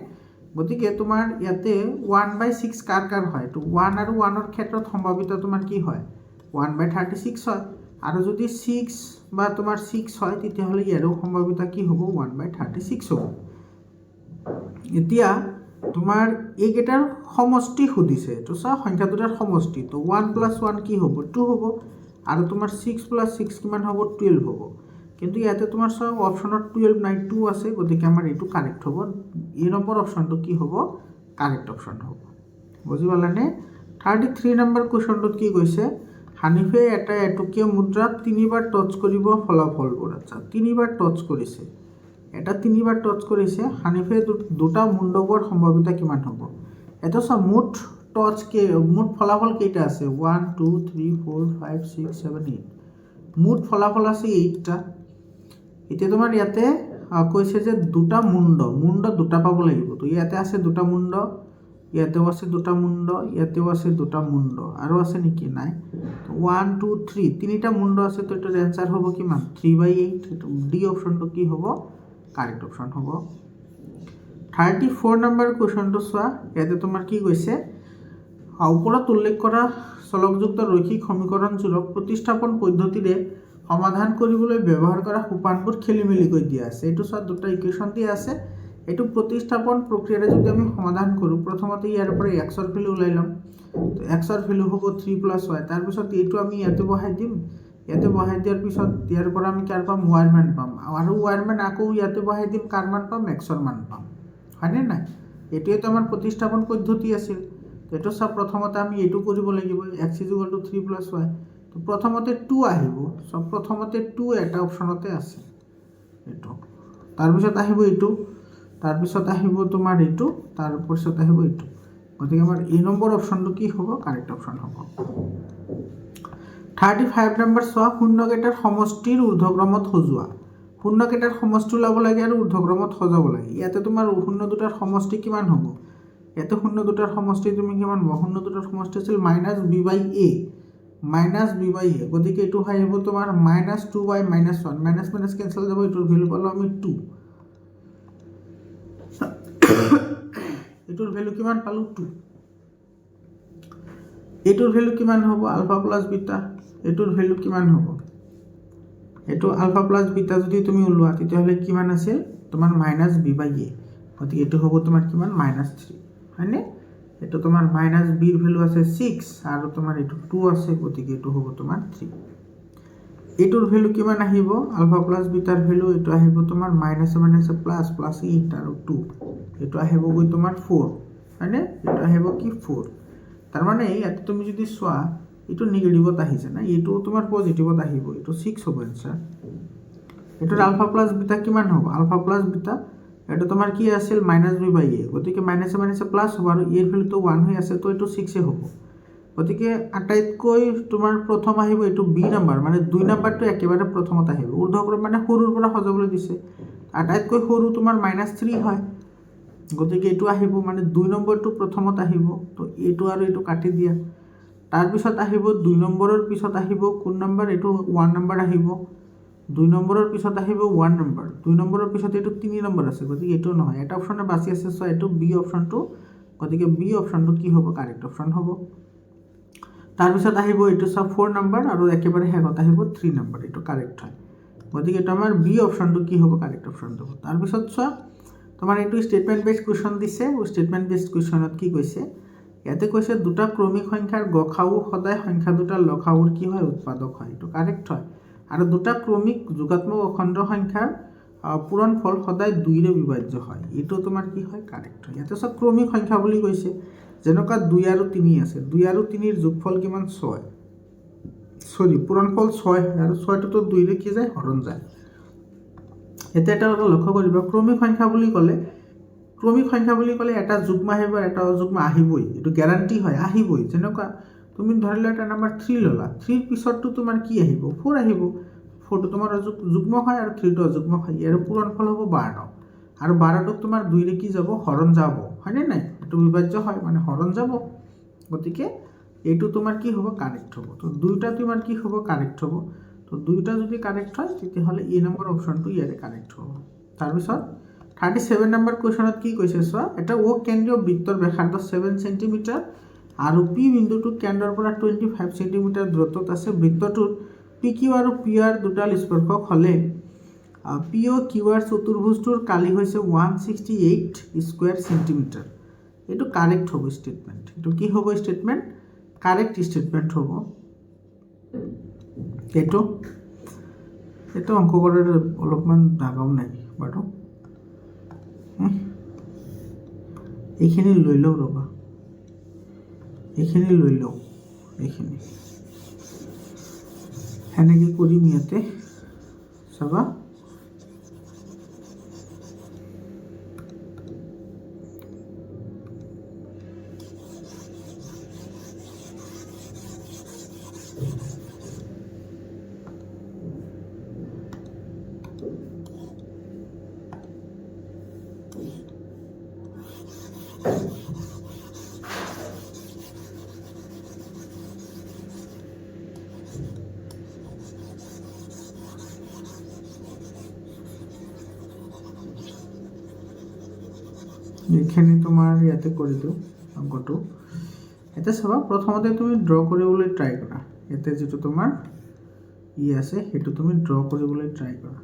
গতিকে তোমাৰ ইয়াতে 1/6 কাৰ হয় তো 1 আৰু 1 ৰ ক্ষেত্ৰত সম্ভাৱিতা তোমাৰ কি হয় 1/36 হয় আৰু যদি 6 বা তোমাৰ 6 হয় তেতিয়াহ'লে ইয়াৰো সম্ভাৱিতা কি হ'ব 1/36 হ'ব এতিয়া তোমাৰ এইকেইটাৰ সমষ্টি সুধিছে তো চা সংখ্যা দুটাৰ সমষ্টি তো 1 + 1 কি হ'ব 2 হ'ব আৰু তোমাৰ 6 + 6 কিমান হ'ব 12 হ'ব কিন্তু ইয়াতে তোমাৰ সব অপচনত 12 নাই 2 আছে গতিকে আমাৰ এটো কাৰেক্ট হ'ব এই নম্বৰ অপচনটো কি হ'ব কাৰেক্ট অপচন হ'ব বুজি পালানে 33 নম্বৰ কোৱেশ্চনটোত কি কৈছে হানিফে এটা এটকীয়া মুদ্ৰা 3বাৰ টচ কৰিব ফলাফলবোৰ আচ্ছা 3বাৰ টচ কৰিছে এটা 3বাৰ টচ কৰিছে হানিফে দুটা মুণ্ডবৰ সম্ভাৱিতা কিমান হ'ব এটা সব মুঠ টচ কে মুঠ ফলাফল কেইটা আছে 1 2 3 4 5 6 7 8 মুঠ ফলাফল আছে 8টা এতিয়া তোমাৰ ইয়াতে কৈছে যে দুটা মুণ্ড দুটা পাব লাগিব তো ইয়াতে আছে দুটা মুণ্ড ইয়াতেও আছে দুটা মুণ্ড ইয়াতেও আছে দুটা মুণ্ড আৰু আছে নেকি নাই 1 2 3 তিনিটা মুণ্ড আছে তো এটাৰ এনসার হ'ব কিমান 3/8 ডি অপচনটো কি হ'ব কারেক্ট অপচন হ'ব 34 নম্বৰ কোৱেশ্চনটো চোৱা ইয়াতে তোমাৰ কি কৈছে ওপৰত উল্লেখ কৰা চলকযুক্ত ৰৈখিক সমীকৰণজোৰক প্ৰতিস্থাপন পদ্ধতিৰে সমাধান কৰিবলৈ ব্যৱহাৰ কৰা উপানবোৰ খেলিমেলি কৰি দিয়া আছে এটো সব দুটা ইকুৱেশন দিয়া আছে এটো প্ৰতিস্থাপন প্ৰক্ৰিয়াৰে যদি আমি সমাধান কৰো প্ৰথমতে ইয়াৰ পৰা x ৰ ভ্যালু উলাই লম তো x ৰ ভ্যালু হ'ব 3 + y তাৰ পিছত এটো আমি ইয়াতে বহাই দিম ইয়াতে বহাই দিয়াৰ পিছত ইয়াৰ পৰা আমি কাৰ পাম y ৰ মান পাম আৰু y ৰ মান আকৌ ইয়াতে বহাই দিম কাৰ মান পাম x ৰ মান পাম হয়নে না এটোই তো আমাৰ প্ৰতিস্থাপন পদ্ধতি আছিল এটো সব প্ৰথমতে আমি এটো কৰিব লাগিব x = 3 + y তো প্ৰথমতে 2 আহিব সব প্ৰথমতে 2 এটা অপচনতে আছে এটো তাৰ পিছত আহিব এটো তাৰ পিছত আহিব তোমাৰ এটো তাৰ পিছত আহিব এটো গতিকে আমাৰ এই নম্বৰ অপচনটো কি হ'ব কাৰেক্ট অপচন হ'ব 35 নম্বৰ চোৱা শূন্যকেইটাৰ সমষ্টিৰ ঊৰ্ধ্বক্ৰমত সজোৱা শূন্যকেইটাৰ সমষ্টি ওলাব লাগে আৰু ঊৰ্ধ্বক্ৰমত সজাব লাগে ইয়াতে তোমাৰ শূন্য দুটাৰ সমষ্টি কিমান হ'ব ইয়াতে শূন্য দুটাৰ সমষ্টি তুমি কিমান হ'ব শূন্য দুটাৰ সমষ্টি আছিল -b/a -b/a গতিকে এটো হয় হ'ব তোমাৰ -2/-1 মাইনাস ক্যান্সেল যাব এটোৰ ভ্যালু পালো আমি 2 এটোৰ ভ্যালু কিমান পালো 2 এটোৰ ভ্যালু কিমান হ'ব আলফা প্লাস বিটা এটোৰ ভ্যালু কিমান হ'ব এটো আলফা প্লাস বিটা যদি তুমি উলোৱা তেতিয়াহলে কিমান আছিল তোমাৰ -b/a গতিকে এটো হ'ব তোমাৰ কিমান -3 হয়নে এটো তোমাৰ -b ৰ ভ্যালু আছে 6 আৰু তোমাৰ এটো 2 আছে গতিকে এটো হ'ব তোমাৰ 3 এটোৰ ভ্যালু কিমান আহিব আলফা প্লাস বিটাৰ ভ্যালু এটো আহিব তোমাৰ প্লাস 8 আৰু 2 এটো আহিব গৈ তোমাৰ 4 হয়নে এটো আহিব কি 4 তাৰ মানে ইয়াতে তুমি যদি চোৱা এটো নেগেটিভত আহিছে না এটো তোমাৰ পজিটিভত আহিব এটো 6 হ'ব आंसर এটোৰ আলফা প্লাস বিটা কিমান হ'ব আলফা প্লাস বিটা এটো তোমাৰ কি আছিল -b/a গতিকে মাইনাসে প্লাস হ'ব আৰু এর ভ্যালু তো 1 হৈ আছে তো এটো 6 এ হ'ব গতিকে আটাইতকৈ তোমাৰ প্ৰথম আহিব এটো বি নাম্বাৰ মানে 2 নাম্বাৰটো একেবাৰে প্ৰথমত আহিব ঊৰ্ধ্বক্ৰম মানে সৰুৰ পৰা সজাবলৈ দিছে আটাইতকৈ সৰু তোমাৰ -3 হয় গতিকে এটো আহিব মানে 2 নম্বৰটো প্ৰথমত আহিব তো এটো আৰু এটো কাটি দিয়া তাৰ পিছত আহিব 2 নম্বৰৰ পিছত আহিব কোন নম্বৰ এটো 1 নম্বৰ আহিব 2 নম্বৰৰ পিছত আহিব 1 নম্বৰ, 2 নম্বৰৰ পিছত এইটো 3 নম্বৰ আছে, গতিকে এইটো নহয়, এটা অপশ্যনে বাছি আছে, চ' এইটো বি অপশ্যনটো, গতিকে বি অপশ্যনটো কি হ'ব, কাৰেক্ট অপশ্যন হ'ব। তাৰপিছত আহিব এইটো চব 4 নম্বৰ আৰু একেবাৰে শেষত আহিব 3 নম্বৰ, এইটো কাৰেক্ট হয়, গতিকে এইটো আমাৰ বি অপশ্যনটো কি হ'ব, কাৰেক্ট অপশ্যনটো হ'ব। তাৰপিছত চোৱা তোমাৰ এইটো ষ্টেটমেণ্ট বেছড কুৱেশ্যন দিছে, ষ্টেটমেণ্ট বেছড কুৱেশ্যনত কি কৈছে, ইয়াতে কৈছে দুটা ক্ৰমিক সংখ্যাৰ গসাউ সদায় সংখ্যা দুটাৰ লসাউৰ কি হয়, উৎপাদক হয়, এইটো কাৰেক্ট হয়। আৰু দুটা ক্ৰমিক যোগাত্মক অখণ্ড সংখ্যাৰ পূৰণফল সদায় 2ৰে বিভাজ্য হয়, এইটো তোমাৰ কি হয়, কাৰেক্ট হয়। ইয়াতে চব ক্ৰমিক সংখ্যা বুলি কৈছে, যেনেকুৱা 2 আৰু 3 আছে, 2 আৰু 3ৰ যোগফল কিমান, 6, পূৰণফল 6 আৰু 6টোতো 2ৰে কি যায়, হৰণ যায়। এতিয়া এটা কথা লক্ষ্য কৰিব, ক্ৰমিক সংখ্যা বুলি ক'লে এটা যুগ্ম আহিব, এটা অযুগ্ম আহিবই, এইটো গেৰাণ্টি হয়, আহিবই। যেনেকুৱা তুমি ধৰি লোৱা এটা নাম্বাৰ 3 ল'লা, 3ৰ পিছততো তোমাৰ কি আহিব, 4 আহিব, 4টো তোমাৰ যুগ্ম হয় আৰু 3টো অযুগ্ম হয়, ইয়াৰ পূৰণফল হ'ব 12, আৰু 12টোক তোমাৰ 2ৰে কি যাব, হৰণ যাব, হয়নে নাই, এইটো বিভাজ্য হয়, মানে হৰণ যাব, গতিকে এইটো তোমাৰ কি হ'ব, কাৰেক্ট হ'ব। তো দুইটা তোমাৰ কি হ'ব, কাৰেক্ট হ'ব। তো দুইটা যদি কাৰেক্ট হয় তেতিয়াহ'লে এ নম্বৰ অপশ্যনটো ইয়াৰে কাৰেক্ট হ'ব। তাৰপিছত 37 নম্বৰ কুৱেশ্যনত কি কৈছে চোৱা, এটা ও কেন্দ্ৰীয় বৃত্তৰ ব্যাসাৰ্ধ 7 চেণ্টিমিটাৰ আৰু পি বিন্দুটো কেন্দ্ৰৰ পৰা 25 চেণ্টিমিটাৰ দূৰত্বত আছে। বৃত্তটোৰ পি কিউ আৰু পি আৰ দুডাল স্পৰ্শক হ'লে পি অ' কিউ আৰ চতুৰ্ভুজটোৰ কালি হৈছে 168 স্কুৱেৰ চেণ্টিমিটাৰ। এইটো কাৰেক্ট হ'ব ষ্টেটমেণ্ট, এইটো কি হ'ব ষ্টেটমেণ্ট, কাৰেক্ট ষ্টেটমেণ্ট হ'ব। এইটো অংক কৰাৰ অলপমান দাগাও নাই বাৰু, এইখিনি লৈ লওঁ ৰ'বা, এইখিনি সেনেকৈ কৰিম ইয়াতে, চাবা এইখিনি তোমাৰ ইয়াতে কৰি দিওঁ অংকটো। এতিয়া চাবা প্ৰথমতে তুমি ড্ৰ কৰিবলৈ ট্ৰাই কৰা, ইয়াতে যিটো তোমাৰ আছে সেইটো তুমি ড্ৰ কৰিবলৈ ট্ৰাই কৰা।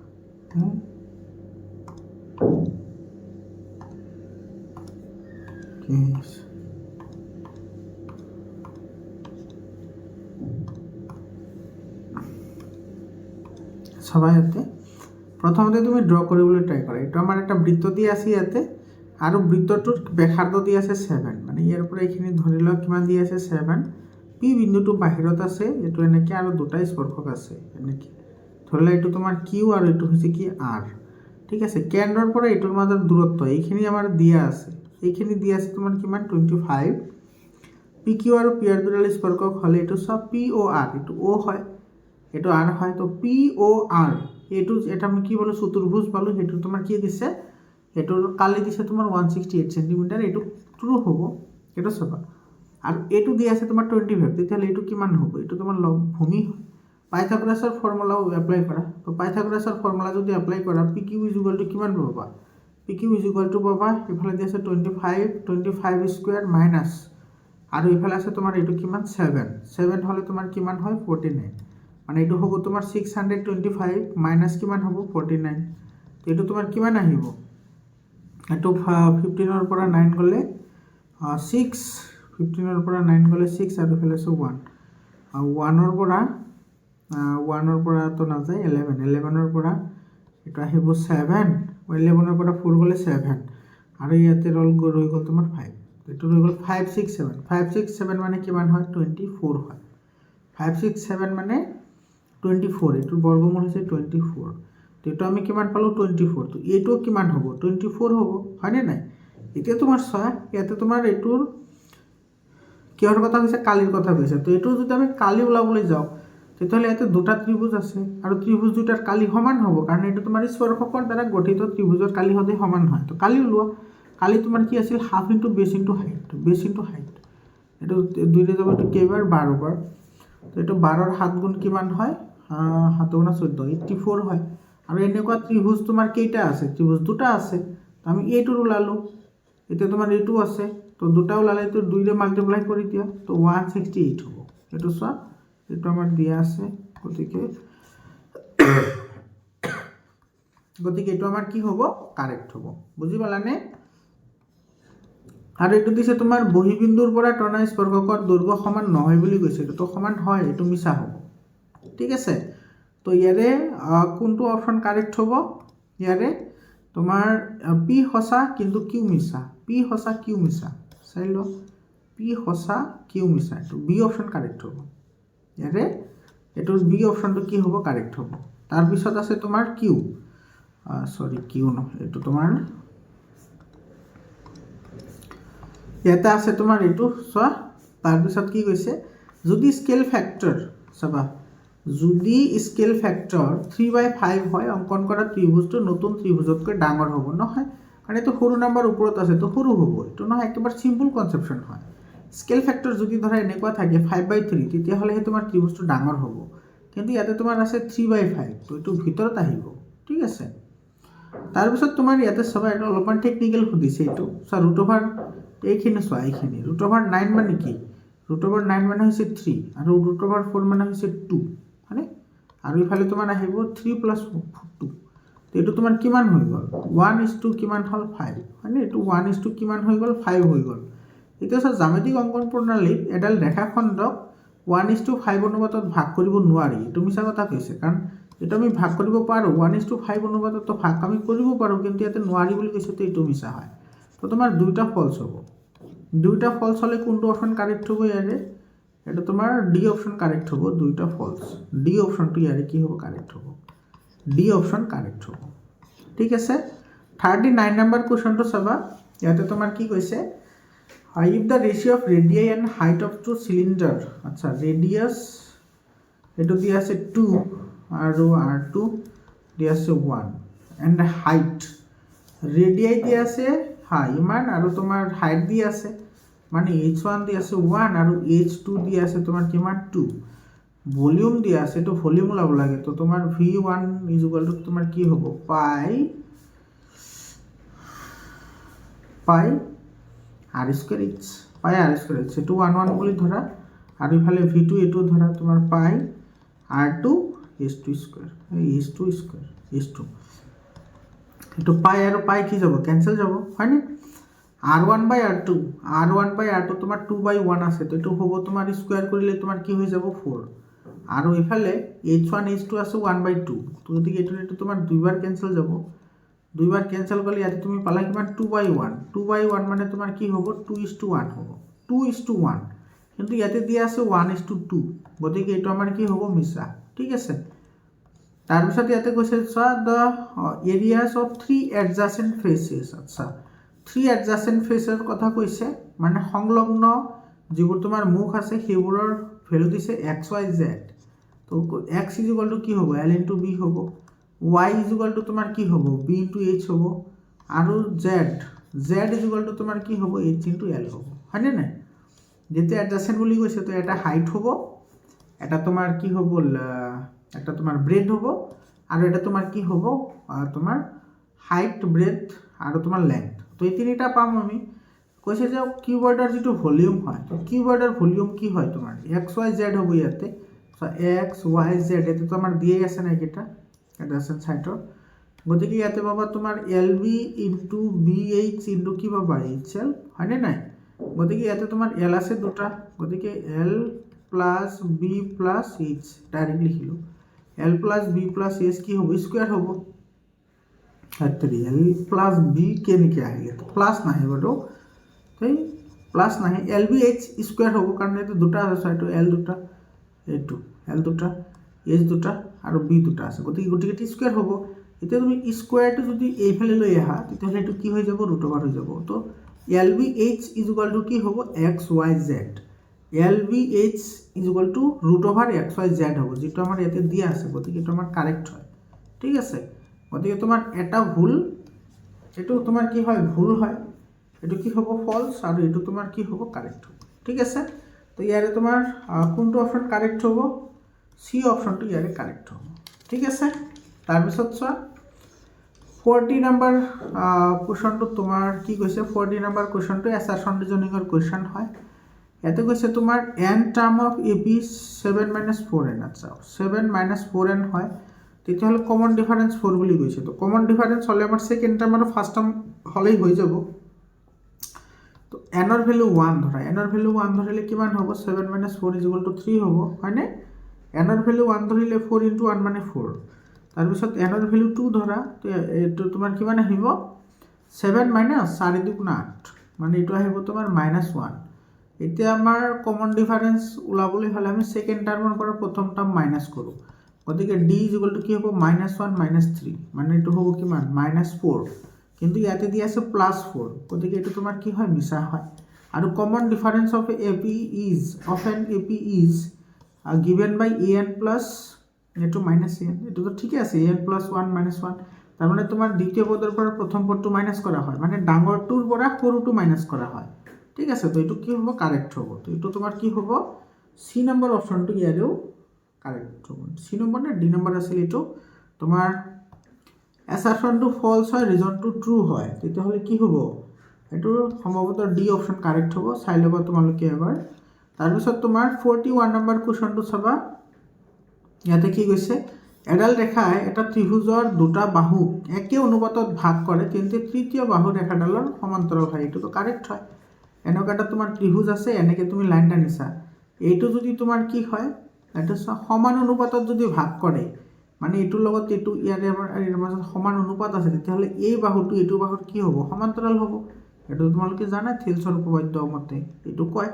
চাবা ইয়াতে প্ৰথমতে তুমি ড্ৰ কৰিবলৈ ট্ৰাই কৰা, এইটো আমাৰ এটা বৃত্ত দিয়া আছে ইয়াতে, আৰু বৃত্তটোৰ ব্যাসাৰ্ধ দি আছে 7, মানে ইয়াৰ পৰা এইখিনি ধৰি লোৱা কিমান দি আছে 7, পি বিন্দুটো বাহিৰত আছে, এইটো এনেকৈ আৰু দুটা স্পৰ্শক আছে এনেকৈ ধৰি লোৱা, এইটো তোমাৰ কিউ আৰু এইটো হৈছে কি আৰ, ঠিক আছে। কেন্দ্ৰৰ পৰা এইটোৰ মাজত দূৰত্ব এইখিনি আমাৰ দিয়া আছে, এইখিনি দিয়া আছে তোমাৰ কিমান 25, পি কিউ আৰু পি আৰ দুডাল স্পৰ্শক হ'লে এইটো চব পি অ' আৰ, এইটো অ' হয়, এইটো আৰ হয়, তো পি অ' আৰ এইটো এটা আমি কি পালোঁ, চতুৰ্ভুজ পালোঁ, সেইটো তোমাৰ কি দিছে, এইটোৰ কালি দিছে তোমাৰ 168 চেণ্টিমিটাৰ, এইটো ট্ৰু হ'ব, এইটো চাবা। আৰু এইটো দি আছে তোমাৰ 25, তেতিয়াহ'লে এইটো কিমান হ'ব, এইটো তোমাৰ ভূমি হয়। পাইথাগোৰাছৰ ফৰ্মুলাও এপ্লাই কৰা, তো পাইথাগোৰাছৰ ফৰ্মুলা যদি এপ্লাই কৰা, পি কিউ ইজুৱেলটো কিমান পাবা, পি কিউ ইজুৱেলটো পাবা, এইফালে দি আছে 25 স্কুৱেৰ মাইনাছ, আৰু এইফালে আছে তোমাৰ এইটো কিমান 7 হ'লে তোমাৰ কিমান হয় 49, মানে এইটো হ'ব তোমাৰ 625 মাইনাছ কিমান হ'ব 49, তো এইটো তোমাৰ কিমান আহিব, এইটো 15ৰ পৰা 9 গ'লে 6, 15ৰ পৰা 9 গ'লে 6, আৰু এইফালে আছে 1, 1ৰ পৰাতো নাযায় 11ৰ পৰা এইটো আহিব 7, 11ৰ পৰা 4 গ'লে 7, আৰু ইয়াতে ৰৈ গ'ল তোমাৰ 5, এইটো ৰৈ গ'ল 5, 6, 7 মানে কিমান হয় 24 হয়, 5, 6, 7 মানে 24, এইটোৰ বৰ্গমূল হৈছে 24, তো এইটো আমি কিমান পালোঁ 24, তো এইটো কিমান হ'ব 24 হ'ব, হয়নে নাই। এতিয়া তোমাৰ চোৱা ইয়াতে তোমাৰ এইটোৰ কিহৰ কথা কৈছে, কালিৰ কথা কৈছে, তো এইটো যদি আমি কালি ওলাবলৈ যাওঁ তেতিয়াহ'লে ইয়াতে দুটা ত্ৰিভুজ আছে, আৰু ত্ৰিভুজ দুটাৰ কালি সমান হ'ব, কাৰণ এইটো তোমাৰ স্পৰ্শকৰ দ্বাৰা গঠিত ত্ৰিভুজৰ কালি সদায় সমান হয়, তো কালি ওলোৱা, কালি তোমাৰ কি আছিল হাফ ইনটু বেছ ইনটু হাইট, এইটো 2ৰে যাব, এইটো কেইবাৰ 12 বাৰ, তো এইটো 12ৰ 7 গুণ কিমান হয় 7 গুণা 14 84 হয় আৰু এনেকুৱা ত্ৰিভুজ তোমাৰ কেইটা আছে ত্ৰিভুজ দুটা আছে তো আমি এইটোৰ ওলালোঁ এতিয়া তোমাৰ এইটো আছে তো দুটা ওলালে তো 2 ৰে মাল্টিপ্লাই কৰি দিয়া তো 168 হ'ব এইটো চোৱা এইটো আমাৰ দিয়া আছে গতিকে এইটো আমাৰ কি হ'ব কাৰেক্ট হ'ব বুজি পালানে আৰু এইটো দিছে তোমাৰ বহিবিন্দুৰ পৰা টনা স্পৰ্শকৰ দৈৰ্ঘ্য সমান নহয় বুলি কৈছে এইটো সমান হয় এইটো মিছা হ'ব ঠিক আছে তো ইয়াৰে কোনটো অপশন কাৰেক্ট হ'ব ইয়াৰে তোমাৰ পি সঁচা কিন্তু কিউ মিছা পি সঁচা কিউ মিছা চাই ল পি সঁচা কিউ মিছা এইটো বি অপশন কাৰেক্ট হ'ব ইয়াৰে এইটো বি অপশনটো কি হ'ব কাৰেক্ট হ'ব তাৰপিছত আছে তোমাৰ কিউ সৰি কিউ নহয় এইটো তোমাৰ ইয়াতে আছে তোমাৰ এইটো চোৱা তাৰপিছত কি কৈছে যদি স্কেল ফেক্টৰ চাবা যদি স্কেল ফেক্টৰ 3/5 হয় অঙ্কন কৰা ত্ৰিভুজটো নতুন ত্ৰিভুজতকৈ ডাঙৰ হ'ব নহয় কাৰণ এইটো সৰু নাম্বাৰ ওপৰত আছে তো সৰু হ'ব এইটো নহয় একেবাৰে সিম্পল কনসেপশন হয় স্কেল ফেক্টৰ যদি ধৰা এনেকুৱা থাকে 5/3 তেতিয়াহ'লে তোমাৰ ত্ৰিভুজটো ডাঙৰ হ'ব কিন্তু ইয়াতে তোমাৰ আছে 3/5 তো এইটো ভিতৰত আহিব ঠিক আছে তাৰপিছত তোমাৰ ইয়াতে চাবা এটা অলপমান টেকনিক্যাল সুধিছে এইটো চোৱা √, এইখিনি চোৱা এইখিনি √9 মানে কি √9 মানে হৈছে 3 আৰু √4 মানে হৈছে 2 হয়নে আৰু ইফালে তোমাৰ আহিব 3 + 2 তো এইটো তোমাৰ কিমান হৈ গ'ল 1:2 কিমান হ'ল 5 হয়নে এইটো 1:2 কিমান হৈ গ'ল 5 হৈ গ'ল এতিয়া চোৱা জ্যামিতিক অঙ্কন প্ৰণালীত এডাল ৰেখাখণ্ডক 1:5 অনুপাতত ভাগ কৰিব নোৱাৰি এইটো মিছা কথা কৈছে কাৰণ এটা আমি ভাগ কৰিব পাৰো 1:5 অনুপাতত তো ভাগ আমি কৰিব পাৰো কিন্তু ইয়াতে নোৱাৰি বুলি কৈছে তো এইটো মিছা হয় তো তোমাৰ দুইটা ফলস হ'ব দুইটা ফলস হলে কোনটো অপশন কারেক্ট হবে ইয়ারে এটা তোমার ডি অপশন কারেক্ট হবে দুইটা ফলস ডি অপশনটো ইয়ারে কি হবে কারেক্ট হবে ডি অপশন কারেক্ট হবে ঠিক আছে 39 নাম্বার কোশ্চেনটো চাবা ইয়াতে তোমার কি কৈছে if the ratio of radii and height of two cylinder আচ্ছা রেডিয়াস এটো দি আছে 2 আৰু r2 দি আছে 1 and height ৰেডিয়াই দি আছে ইমান আৰু তোমাৰ হাইট দি আছে মানে h1 দি আছে 1 আৰু h2 দি আছে তোমাৰ কিমান 2 ভলিউম দি আছে তো ভলিউম ওলাব লাগে তো তোমাৰ v1 তোমাৰ কি হ'ব পাই r স্কয়াৰ h পাই r স্কয়াৰ h এটো 1 1 বুলি ধৰা আৰু ইফালে v2 এটো ধৰা তোমাৰ পাই r2 h2 square h2 square h2 এটো পাই আৰু পাই কি যাব ক্যান্সেল যাব হয়নি r1/r2 r1/r2 তোমার 2/1 আছে তো এটো হ'ব তোমার স্কয়ার কৰিলে তোমাৰ কি হৈ যাব 4 আৰু ইফালে h1 h2 আছে 1/2 তো গতিকে এটো তোমার দুইবার ক্যান্সেল যাব দুইবার ক্যান্সেল করলে ইয়াতে তুমি পালা কিমান 2/1 2/1 মানে তোমার কি হ'ব 2:1 হ'ব 2:1 কিন্তু ইয়াতে দিয়া আছে 1:2 গতিকে এটো আমাৰ কি হ'ব মিছা ঠিক আছে তাৰপিছত ইয়াতে কৈছে the areas of three adjacent faces আচ্ছা থ্ৰি অ্যাডজাসেন্ট ফেসেৰ কথা কৈছে মানে সংলগ্ন যিবোৰ তোমাৰ মুখ আছে সেইবোৰৰ ভ্যালু দিছে x y z তো x = কি হ'ব l * b হ'ব y = তোমাৰ কি হ'ব b * h হ'ব আৰু z = তোমাৰ কি হ'ব h * l হ'ব হয়নে নাই যেতিয়া অ্যাডজাসেন্ট বুলি কৈছে তো এটা হাইট হ'ব এটা তোমাৰ কি হ'ব একটা তোমাৰ ব্ৰেড হ'ব আৰু এটা তোমাৰ কি হ'ব তোমাৰ হাইট ব্ৰেড আৰু তোমাৰ লেংথ তো এই তিনিটা পাম আমি কৈছে যে কিউবৰ্ডৰ যেটো ভলিউম হয় তো কিউবৰ্ডৰ ভলিউম কি হয় তোমাৰ x y z হ'ব ইয়াতে সো x y z এটো তো আমাৰ দিয়ে আছে না এটা অ্যাডজাসেন্ট সাইডৰ গতিকে ইয়াতে পাবা তোমাৰ lb * bh * কি পাবা hl হয়নে নাই গতিকে ইয়াতে তোমাৰ l আছে দুটা গতিকে l + b + h ডাইরেক্ট লিখিলো l + b + h কি হ'ব স্কয়ার হ'ব আচ্ছা l + b কেনেকৈ আহিলে প্লাস নাহে বাৰু তাই প্লাস নাহে lbh স্কয়াৰ হ'ব কাৰণ এটো দুটা আছে এটো l দুটা এটো l দুটা h দুটা আৰু b দুটা আছে গতিকে গটিকেটি স্কয়ার হ'ব এতিয়া তুমি স্কয়ারটো যদি এইফালে লৈ আহা তেতিয়াহলে এটো কি হৈ যাব √over হৈ যাব তো lbh = কি হ'ব x y z lbh = √x y z হ'ব যেটো আমাৰ ইয়াতে দিয়া আছে গতিকে এটো আমাৰ কাৰেক্ট হয় ঠিক আছে গতিকে তোমাৰ এটা ভুল এটো তোমাৰ কি হয় ভুল হয় এটো কি হ'ব ফলস আৰু এটো তোমাৰ কি হ'ব কাৰেক্ট হ'ব ঠিক আছে তো ইয়াৰে তোমাৰ কোনটো অপশন কাৰেক্ট হ'ব চি অপশ্যনটো ইয়াৰে কাৰেক্ট হ'ব ঠিক আছে তাৰপিছত চোৱা 40 নম্বৰ কুৱেশ্যনটো তোমাৰ কি কৈছে 40 নম্বৰ কুৱেশ্যনটো এছাৰশ্যন ৰিজনিঙৰ কুৱেশ্যন হয় ইয়াতে কৈছে তোমাৰ n term of AP 7 - 4n আচ্ছা 7 - 4n হয় তেতিয়াহ'লে কমন ডিফাৰেঞ্চ 4 বুলি কৈছে তো কমন ডিফাৰেঞ্চ হ'লে আমাৰ ছেকেণ্ড টাৰ্ম আৰু ফাৰ্ষ্ট টাৰ্ম হ'লেই হৈ যাব তো এনৰ ভেলু 1 ধৰা এনৰ ভেলু 1 ধৰিলে কিমান হ'ব 7 - 4 = 3 হ'ব হয়নে এনৰ ভেলু 1 ধৰিলে 4 × 1 মানে 4 তাৰপিছত এনৰ ভেলু 2 ধৰা তো এইটো তোমাৰ কিমান আহিব 7 - 4 × 8 মানে এইটো আহিব তোমাৰ -1 এতিয়া আমাৰ কমন ডিফাৰেঞ্চ ওলাবলৈ হ'লে আমি ছেকেণ্ড টাৰ্মৰ পৰা প্ৰথম টাৰ্ম মাইনাছ কৰোঁ গতিকে d = কি হ'ব -1 - 3 মানে এইটো হ'ব কিমান -4 কিন্তু ইয়াতে দি আছে +4 গতিকে এইটো তোমাৰ কি হয় মিছা হয় আৰু common difference of AP is given by an plus এইটো -an এইটোতো ঠিকে আছে an + 1 - 1 তাৰমানে তোমাৰ দ্বিতীয় পদৰ পৰা প্ৰথম পদটো মাইনাছ কৰা হয় মানে ডাঙৰটোৰ পৰা সৰুটো মাইনাছ কৰা হয় ঠিক আছে তো এইটো কি হ'ব কাৰেক্ট হ'ব তো এইটো তোমাৰ কি হ'ব চি নম্বৰ অপশ্যনটো ইয়াৰেও কাৰেক্ট হ'ব চি নম্বৰ নে ডি নম্বৰ আছিল এইটো তোমাৰ এছাৰশ্যনটো ফলছ হয় ৰিজনটো ট্ৰু হয় তেতিয়াহ'লে কি হ'ব এইটো সম্ভৱতঃ ডি অপশ্যন কাৰেক্ট হ'ব চাই ল'বা তোমালোকে এবাৰ তাৰপিছত তোমাৰ 41 নম্বৰ কুৱেশ্যনটো চাবা ইয়াতে কি কৈছে এডাল ৰেখাই এটা ত্ৰিভুজৰ দুটা বাহুক একে অনুপাতত ভাগ কৰে কিন্তু তৃতীয় বাহু ৰেখাডালৰ সমান্তৰাল হয় এইটোতো কাৰেক্ট হয় এনেকুৱা এটা তোমাৰ ত্ৰিভুজ আছে এনেকৈ তুমি লাইন টানিছা এইটো যদি তোমাৰ কি হয় এইটো সমান অনুপাতত যদি ভাগ কৰে মানে এইটোৰ লগত এইটো ইয়াৰ মাজত সমান অনুপাত আছে তেতিয়াহ'লে এই বাহুটো এইটো বাহুৰ কি হ'ব সমান্তৰাল হ'ব এইটো তোমালোকে জানা থেলছৰ উপপাদ্য মতে এইটো কয়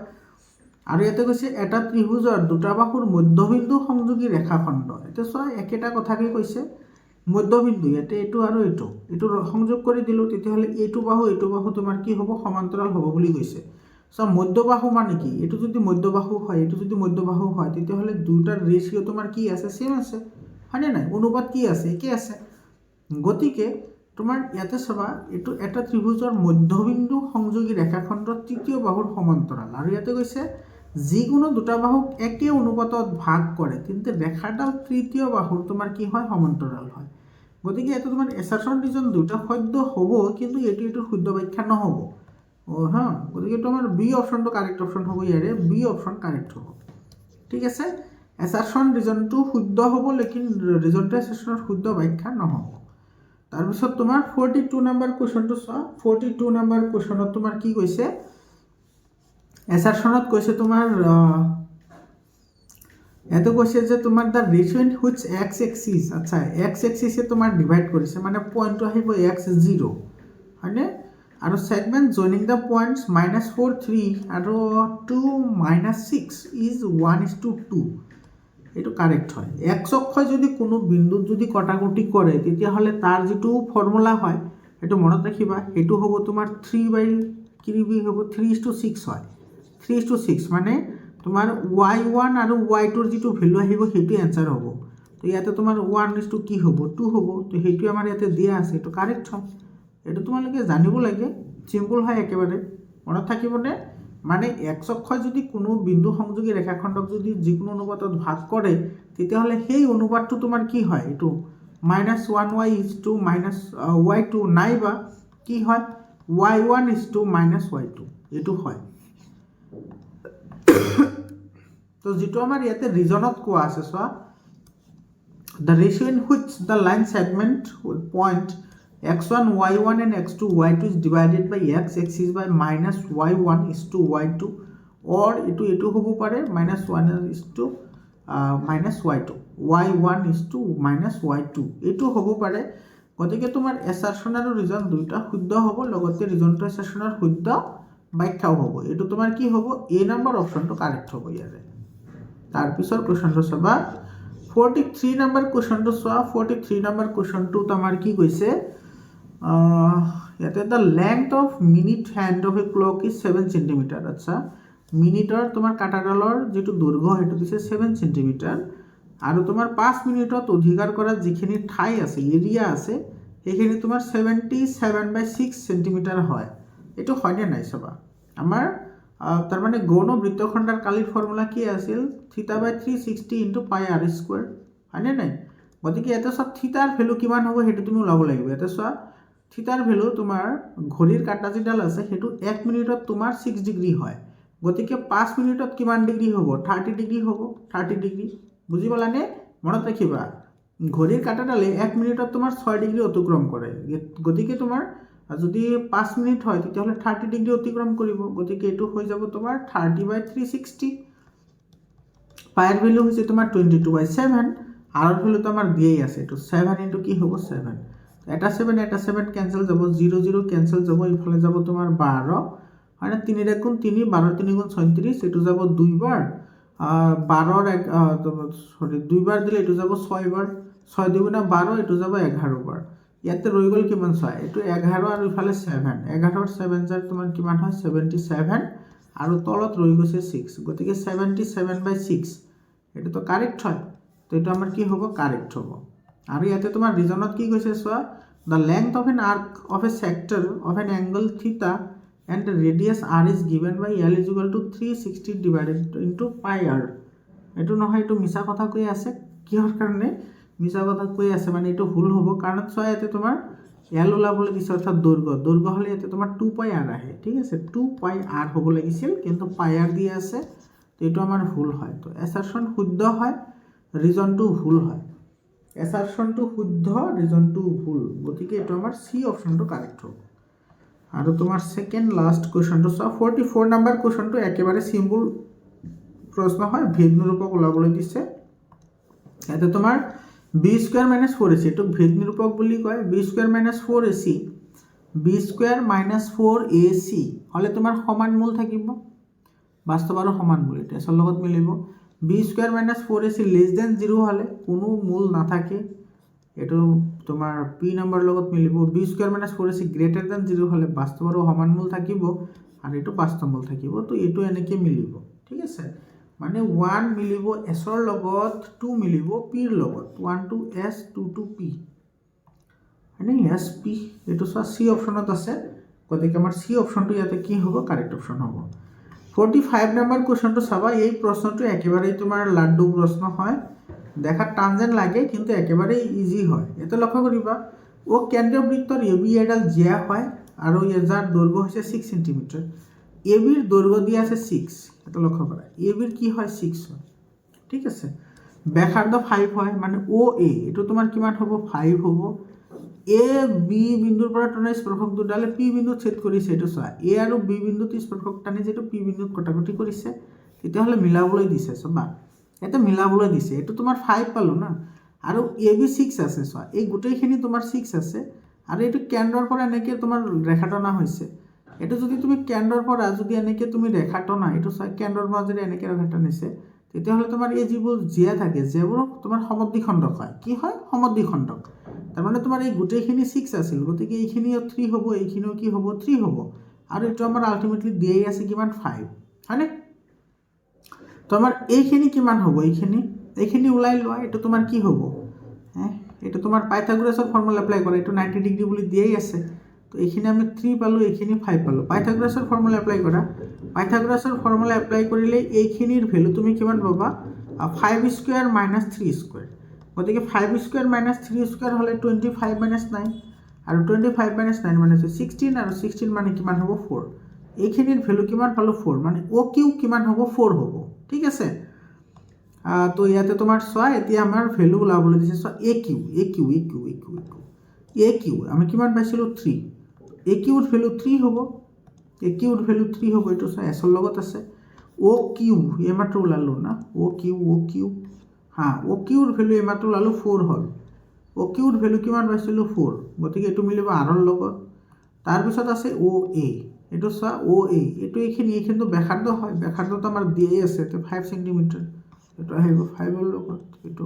আৰু ইয়াতে কৈছে এটা ত্ৰিভুজৰ দুটা বাহুৰ মধ্যবিন্দু সংযোগী ৰেখাখণ্ড এতিয়া চোৱা একেটা কথাকে কৈছে মধ্যবিন্দু ইয়াতে এইটো আৰু এইটো সংযোগ কৰি দিলোঁ তেতিয়াহ'লে এইটো বাহু তোমাৰ কি হ'ব সমান্তৰাল হ'ব বুলি কৈছে চোৱা মধ্যবাহু মানে কি এইটো যদি মধ্যবাহু হয় তেতিয়াহ'লে দুটাৰ ৰেচিঅ' তোমাৰ কি আছে ছেম আছে হয়নে নাই অনুপাত কি আছে একে আছে গতিকে তোমাৰ ইয়াতে চাবা এইটো এটা ত্ৰিভুজৰ মধ্যবিন্দু সংযোগী ৰেখাখণ্ডৰ তৃতীয় বাহুৰ সমান্তৰাল আৰু ইয়াতে কৈছে যিকোনো দুটা বাহুক একে অনুপাতত ভাগ কৰে কিন্তু ৰেখাডাল তৃতীয় বাহুৰ তোমাৰ কি হয় সমান্তৰাল হয় গতিকে এইটো তোমাৰ এছাৰশ্যন ৰিজন দুটা সত্য হ'ব কিন্তু এইটো শুদ্ধ ব্যাখ্যা নহ'ব হা গতিকে এইটো আমাৰ বি অপশ্যনটো কাৰেক্ট অপশ্যন হ'ব ইয়াৰে বি অপশ্যন কাৰেক্ট হ'ব ঠিক আছে এছাৰশ্যন ৰিজনটো শুদ্ধ হ'ব লেকিন ৰিজনটো এছাৰশ্যনৰ শুদ্ধ ব্যাখ্যা নহ'ব তাৰপিছত তোমাৰ 42 নম্বৰ কুৱেশ্যনটো চোৱা 42 নম্বৰ কুৱেশ্যনত তোমাৰ কি কৈছে এছাৰশ্যনত কৈছে তোমাৰ ইয়াতে কৈছে যে তোমাৰ the ratio' in which x axis আচ্ছা এক্স এক্সিছে তোমাৰ ডিভাইড কৰিছে মানে পইণ্টটো আহিব x0 হয়নে আৰু ছেগমেণ্ট জইনিং দ্য পইণ্টছ -4 3 আৰু 2 -6 ইজ 1:2 এইটো কাৰেক্ট হয় এক্স অক্ষই যদি কোনো বিন্দুত যদি কটাকটি কৰে তেতিয়াহ'লে তাৰ যিটো ফৰ্মুলা হয় সেইটো মনত ৰাখিবা সেইটো হ'ব তোমাৰ 3/3 হ'ব 3:6 হয় 3:6 মানে তোমাৰ y1 আৰু y2ৰ যিটো ভেলু আহিব সেইটো এনসাৰ হ'ব তো ইয়াতে তোমাৰ 1:2 কি হ'ব 2 হ'ব তো সেইটো আমাৰ ইয়াতে দিয়া আছে এইটো কাৰেক্ট হয় এইটো তোমালোকে জানিব লাগে সিম্পল হয় একেবাৰে মনত থাকিবনে মানে এক্স অক্ষই যদি কোনো বিন্দু সংযোগী ৰেখাখণ্ডক যদি যিকোনো অনুপাতত ভাগ কৰে তেতিয়াহ'লে সেই অনুপাতটো তোমাৰ কি হয় এইটো -1y - -y2 নাইবা কি হয় y1 -y2 এইটো হয় তো যিটো আমাৰ ইয়াতে ৰিজনত কোৱা আছে চোৱা the ratio' in which the line segment point x1 y1 and x2 y2 is divided by x axis by -y1:y2 or এইটো হ'ব পাৰে -1:-y2 y1:-y2 এইটো হ'ব পাৰে গতিকে তোমাৰ এছাৰশ্যন আৰু ৰিজন দুইটা শুদ্ধ হ'ব লগতে ৰিজনটো এছাৰশ্যনৰ শুদ্ধ ব্যাখ্যাও হ'ব এইটো তোমাৰ কি হ'ব এ নম্বৰ অপশ্যনটো কাৰেক্ট হ'ব ইয়াৰে তাৰপিছৰ কুৱেশ্যনটো চাবা 43 নম্বৰ কুৱেশ্যনটো চোৱা 43 নম্বৰ কুৱেশ্যনটোত আমাৰ কি কৈছে ইয়াতে the length of minute hand of A clock is 7 cm আচ্ছা মিনিটৰ তোমাৰ কাঁটাডালৰ যিটো দৈৰ্ঘ্য সেইটো দিছে 7 cm আৰু তোমাৰ 5 মিনিটত অধিকাৰ কৰা যিখিনি ঠাই আছে এৰিয়া আছে সেইখিনি তোমাৰ 77/6 cm হয় এইটো হয়নে নাই চাবা আমাৰ তাৰ মানে গৌণ বৃত্তখণ্ডৰ কালিৰ ফৰ্মুলা কি আছিল θ/360 × πr², হয়নে নাই? গতিকে ইয়াতে চোৱা থিটাৰ ভেলু কিমান হ'ব সেইটো তুমি ওলাব লাগিব। ইয়াতে চোৱা থিটাৰ ভেলু তোমাৰ ঘড়ীৰ কাঁটা যিডাল আছে সেইটো 1 মিনিটত তোমাৰ 6 ডিগ্ৰী হয়। গতিকে 5 মিনিটত কিমান ডিগ্ৰী হ'ব? 30 ডিগ্ৰী হ'ব। 30 ডিগ্ৰী বুজি পালানে? মনত ৰাখিবা ঘড়ীৰ কাঁটাডালে 1 মিনিটত তোমাৰ 6 ডিগ্ৰী অতিক্ৰম কৰে। গতিকে তোমাৰ যদি 5 মিনিট হয় তেতিয়াহ'লে 30 ডিগ্ৰী অতিক্ৰম কৰিব। গতিকে এইটো হৈ যাব তোমাৰ 30/360। পাইৰ ভেলু হৈছে তোমাৰ 22/7, আৰৰ ভেলুটো আমাৰ দিয়েই আছে, এইটো 7 ইনটু কি হ'ব 7। এটা 7 কেঞ্চেল যাব, 0 0 কেঞ্চেল যাব, এইফালে যাব তোমাৰ 12, মানে 3 × 3 12 3 × 36, এইটো যাব 2 বাৰ, 2 বাৰ দিলে এইটো যাব 6 বাৰ, 6 2 × 12 এইটো যাব 11 বাৰ। ইয়াতে ৰৈ গ'ল কিমান চোৱা, এইটো 11 আৰু ইফালে 7, 11ৰ 7 জাৰ তোমাৰ কিমান হয় 77, আৰু তলত ৰৈ গৈছে 6, গতিকে 77/6 এইটোতো কাৰেক্ট হয়। তো এইটো আমাৰ কি হ'ব? কাৰেক্ট হ'ব। আৰু ইয়াতে তোমাৰ ৰিজনত কি কৈছে চোৱা, the length of an arc of a sector of an angle theta and radius r is given by L = 360 divided into πr। এইটো নহয়, এইটো মিছা কথা কৈ আছে। কিহৰ কাৰণে মিছা কথা কৈ আছে মানে এইটো ভুল হ'ব, কাৰণ চোৱা ইয়াতে তোমাৰ L ওলাবলৈ দিছে অৰ্থাৎ দৈৰ্ঘ্য হ'লে ইয়াতে তোমাৰ 2πr আহে, ঠিক আছে? 2πr হ'ব লাগিছিল, কিন্তু πr দি আছে, তো এইটো আমাৰ ভুল হয়। তো এছাৰশ্যন শুদ্ধ হয়, ৰিজনটো ভুল হয়। এছাৰশ্যনটো শুদ্ধ, ৰিজনটো ভুল, গতিকে এইটো আমাৰ চি অপশ্যনটো কাৰেক্ট হ'ব। আৰু তোমাৰ ছেকেণ্ড লাষ্ট কুৱেশ্যনটো চোৱা, 44 নম্বৰ কুৱেশ্যনটো একেবাৰে চিম্পল প্ৰশ্ন হয়, ভেদ নিৰূপক ওলাবলৈ দিছে। ইয়াতে তোমাৰ b² - 4ac, এইটোক ভেদ নিৰূপক বুলি কয়। b² - 4ac, b² - 4ac হ'লে তোমাৰ সমান মূল থাকিব, বাস্তৱ আৰু সমান মূল, এইটো এছৰ লগত মিলিব। b² - 4ac <0 হ'লে কোনো মূল নাথাকে, এইটো তোমাৰ পি নম্বৰ লগত মিলিব। b² - 4ac <0 হ'লে বাস্তৱ আৰু সমান মূল থাকিব, আৰু এইটো বাস্তৱ মূল থাকিব। তো এইটো এনেকৈ মিলিব, ঠিক আছে? মানে 1 মিলিব এছৰ লগত, 2 মিলিব পিৰ লগত, 1 to s 2 to p, হয়নে? এছ পি, এইটো চোৱা চি অপশ্যনত আছে, গতিকে আমাৰ চি অপশ্যনটো ইয়াতে কি হ'ব? কাৰেক্ট অপশ্যন হ'ব। 45 নম্বৰ কুৱেশ্যনটো চাবা, এই প্ৰশ্নটো একেবাৰেই তোমাৰ লাড্ডু প্ৰশ্ন হয়, দেখাত টান যেন লাগে কিন্তু একেবাৰেই ইজি হয়। ইয়াতে লক্ষ্য কৰিবা, কেন্দ্ৰীয় বৃত্তৰ এ বি এডাল জিয়া হয়, আৰু যাৰ দৈৰ্ঘ্য হৈছে 6 সেন্টিমিটাৰ। এ বিৰ দৈৰ্ঘ্য দিয়া আছে 6, এটা লক্ষ্য কৰা, এ বিৰ কি হয় 6 হয়, ঠিক আছে? ব্যাসাৰ্ধ 5 হয়, মানে OA এইটো তোমাৰ কিমান হ'ব? 5 হ'ব। এ বি বিন্দুৰ পৰা টনা স্পৰ্শক দুডালে পি বিন্দুত ছেদ কৰিছে, এইটো চোৱা, এ আৰু বি বিন্দুত স্পৰ্শক টানি যিটো পি বিন্দুত কটাকটি কৰিছে, তেতিয়াহ'লে মিলাবলৈ দিছে, চাবা ইয়াতে মিলাবলৈ দিছে, এইটো তোমাৰ 5 পালোঁ না, আৰু এ বি 6 আছে, চোৱা এই গোটেইখিনি তোমাৰ 6 আছে, আৰু এইটো কেন্দ্ৰৰ পৰা এনেকৈ তোমাৰ ৰেখা টনা হৈছে। এইটো যদি তুমি কেন্দ্ৰৰ পৰা যদি এনেকৈ তুমি ৰেখা টনা, এইটো চোৱা কেন্দ্ৰৰ পৰা যদি এনেকৈ ৰেখা টানিছে, তেতিয়াহ'লে তোমাৰ এই যিবোৰ জিয়া থাকে, যিবোৰ তোমাৰ সমদ্বিখণ্ডক হয়, কি হয়? সমদ্বিখণ্ডক। তাৰমানে তোমাৰ এই গোটেইখিনি 6 আছিল, গতিকে এইখিনিও 3 হ'ব, এইখিনিও কি হ'ব? 3 হ'ব, আৰু এইটো আমাৰ আল্টিমেটলি দিয়েই আছে কিমান? 5, হয়নে? তো আমাৰ এইখিনি কিমান হ'ব? এইখিনি ওলাই লোৱা, এইটো তোমাৰ কি হ'ব? এইটো তোমাৰ পাইথাগোৰাছৰ ফৰ্মুলা এপ্লাই কৰা, এইটো 90 ডিগ্ৰী বুলি দিয়েই আছে, তো এইখিনি আমি 3 পালোঁ, এইখিনি 5 পালোঁ। পাইথাগোৰাছৰ ফৰ্মুলা এপ্লাই কৰা, পাইথাগোৰাছৰ ফৰ্মুলা এপ্লাই কৰিলে এইখিনিৰ ভেলু তুমি কিমান পাবা? 5² - 3²। গতিকে 5² - 3² হ'লে 25 - 9, আৰু 25 - 9 মানে 16, আৰু 16 মানে কিমান হ'ব? 4। এইখিনিৰ ভেলু কিমান পালোঁ? 4, মানে OQ কিমান হ'ব? 4 হ'ব, ঠিক আছে? তো ইয়াতে তোমাৰ চোৱা, এতিয়া আমাৰ ভেলু ওলাবলৈ দিছে, চোৱা AQ আমি কিমান পাইছিলোঁ? 3। AQৰ ভেলু 3 হ'ব, AQৰ ভেলু 3 হ'ব, এইটো চোৱা এছৰ লগত আছে। OQ এইমাত্ৰ ওলালোঁ না, OQ OQৰ ভেলু এইমাত্ৰ ওলালোঁ 4 হ'ল। OQৰ ভেলু কিমান পাইছিলোঁ? 4, গতিকে এইটো মিলিব আৰৰ লগত। তাৰপিছত আছে OA, এইটো চোৱা OA, এইখিনিতো ব্যাসাৰ্ধ হয়, ব্যাসাৰ্ধটো আমাৰ দিয়েই আছে, এইটো 5 সেন্টিমিটাৰ, এইটো আহিব 5ৰ লগত, এইটো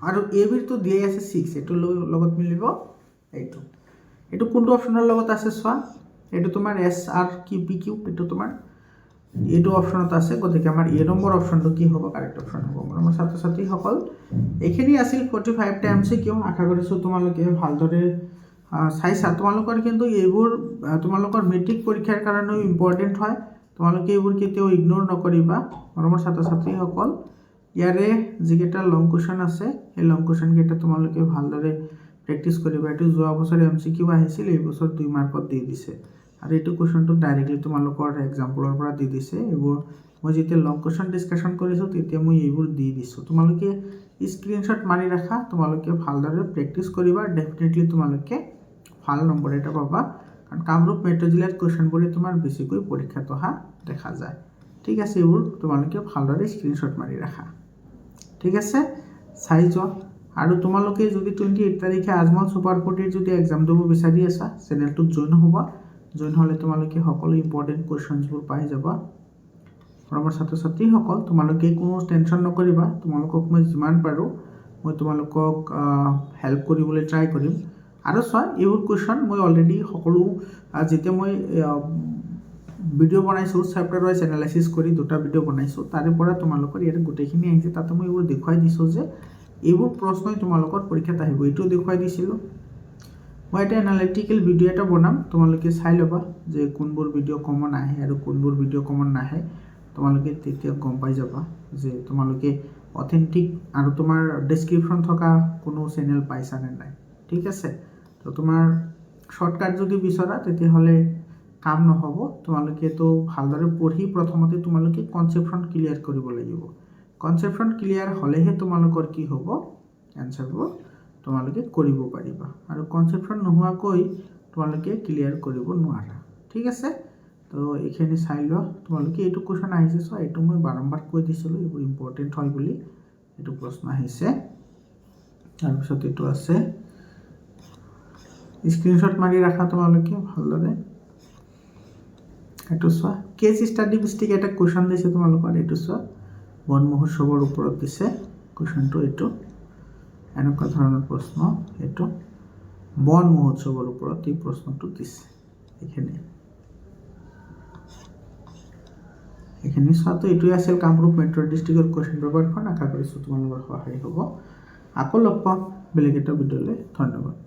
আৰু এ বিৰটো দিয়েই আছে 6, এইটোৰ লগত মিলিব এইটো কোনটো অপশ্যনৰ লগত আছে চোৱা, এইটো তোমাৰ SR PQ, এইটো তোমাৰ এইটো অপশ্যনত আছে, গতিকে আমাৰ এ নম্বৰ অপশ্যনটো কি হ'ব? কাৰেক্ট অপশ্যন হ'ব। মোৰ ছাত্ৰ ছাত্ৰীসকল, এইখিনি আছিল 45টা MCQ। আশা কৰিছোঁ তোমালোকে ভালদৰে চাইছা তোমালোকৰ কিন্তু এইবোৰ তোমালোকৰ মেট্ৰিক পৰীক্ষাৰ কাৰণেও ইম্পৰ্টেণ্ট হয় তোমালোকে এইবোৰ কেতিয়াও ইগনোৰ নকৰিবা মৰমৰ ছাত্ৰ ছাত্ৰীসকল ইয়াৰে যিকেইটা লং কুৱেশ্যন আছে সেই লং কুৱেশ্যনকেইটা তোমালোকে ভালদৰে প্ৰেক্টিছ কৰিবা এইটো যোৱা বছৰ MCQ আহিছিল এই বছৰ 2 মাৰ্কত দি দিছে আৰু এইটো কুৱেশ্যনটো ডাইৰেক্টলি তোমালোকৰ এক্সাম্পলৰ পৰা দি দিছে এইবোৰ মই যেতিয়া লং কুৱেশ্যন ডিছকাশ্যন কৰিছোঁ তেতিয়া মই এইবোৰ দি দিছোঁ তোমালোকে স্ক্ৰীনশ্বট মাৰি ৰাখা তোমালোকে ভালদৰে প্ৰেক্টিছ কৰিবা ডেফিনেটলি তোমালোকে ভাল নম্বৰ এটা পাবা কাৰণ কামৰূপ মেট্ৰ' জিলাত কুৱেশ্যনবোৰে তোমাৰ বেছিকৈ পৰীক্ষাত অহা দেখা যায় ঠিক আছে এইবোৰ তোমালোকে ভালদৰে স্ক্ৰীনশ্বট মাৰি ৰাখা ঠিক আছে চাই যোৱা আৰু তোমালোকে যদি 28 তাৰিখে আজমল সুপাৰ 40 যদি এক্সাম দিব বিচাৰি আছা চেনেলটোত জইন হ'বা জইন হ'লে তোমালোকে সকলো ইম্পৰ্টেণ্ট কুৱেশ্যনছবোৰ পাই যাবা মৰমৰ ছাত্ৰ ছাত্ৰীসকল তোমালোকে কোনো টেনশ্যন নকৰিবা তোমালোকক মই যিমান পাৰোঁ মই তোমালোকক হেল্প কৰিবলৈ ট্ৰাই কৰিম আৰু চোৱা এইবোৰ কুৱেশ্যন মই অলৰেডি সকলো যেতিয়া মই ভিডিঅ' বনাইছোঁ চেপ্টাৰ ৱাইজ এনালাইচিছ কৰি দুটা ভিডিঅ' বনাইছোঁ তাৰে পৰা তোমালোকৰ ইয়াত গোটেইখিনি আহিছে তাতে মই এইবোৰ দেখুৱাই দিছোঁ যে এইবোৰ প্ৰশ্নই তোমালোকৰ পৰীক্ষাত আহিব এইটো দেখুৱাই দিছিলোঁ মই এটা এনালিটিকেল ভিডিঅ' এটা বনাম তোমালোকে চাই ল'বা যে কোনবোৰ ভিডিঅ' কমন আহে আৰু কোনবোৰ ভিডিঅ' কমন নাহে তোমালোকে তেতিয়া গম পাই যাবা যে তোমালোকে অথেণ্টিক আৰু তোমাৰ ডেছক্ৰিপশ্যন থকা কোনো চেনেল পাইছা নে নাই ঠিক আছে তো তোমাৰ শ্বৰ্টকাট যদি বিচৰা তেতিয়াহ'লে কাম নহ'ব তোমালোকেতো ভালদৰে পঢ়ি প্ৰথমতে তোমালোকে কনচেপ্টখন ক্লিয়াৰ কৰিব লাগিব কনচেপ্টখন ক্লিয়াৰ হ'লেহে তোমালোকৰ কি হ'ব এনচাৰবোৰ তোমালোকে কৰিব পাৰিবা আৰু কনচেপ্টখন নোহোৱাকৈ তোমালোকে ক্লিয়াৰ কৰিব নোৱাৰা ঠিক আছে তো এইখিনি চাই লোৱা তোমালোকে এইটো কুৱেশ্যন আহিছে চোৱা এইটো মই বাৰম্বাৰ কৈ দিছিলোঁ এইবোৰ ইম্পৰ্টেণ্ট হয় বুলি এইটো প্ৰশ্ন আহিছে তাৰপিছত এইটো আছে স্ক্ৰীনশ্বট মাৰি ৰাখা তোমালোকে ভালদৰে এইটো চোৱা কেছ ষ্টাডি ভিত্তিক এটা কুৱেশ্যন দিছে তোমালোকৰ এইটো চোৱা বন মহোৎসৱৰ ওপৰত দিছে কুৱেশ্যনটো এইটো এনেকুৱা ধৰণৰ প্ৰশ্ন এইটো বন মহোৎসৱৰ ওপৰত এই প্ৰশ্নটো দিছে এইখিনি চোৱাটো এইটোৱে আছিল কামৰূপ মেট্ৰ' ডিষ্ট্ৰিক্টৰ কুৱেশ্যন পেপাৰখন আশা কৰিছোঁ তোমালোকৰ সহায় হ'ব আকৌ লগ পাম বেলেগ এটা ভিডিঅ'লৈ ধন্যবাদ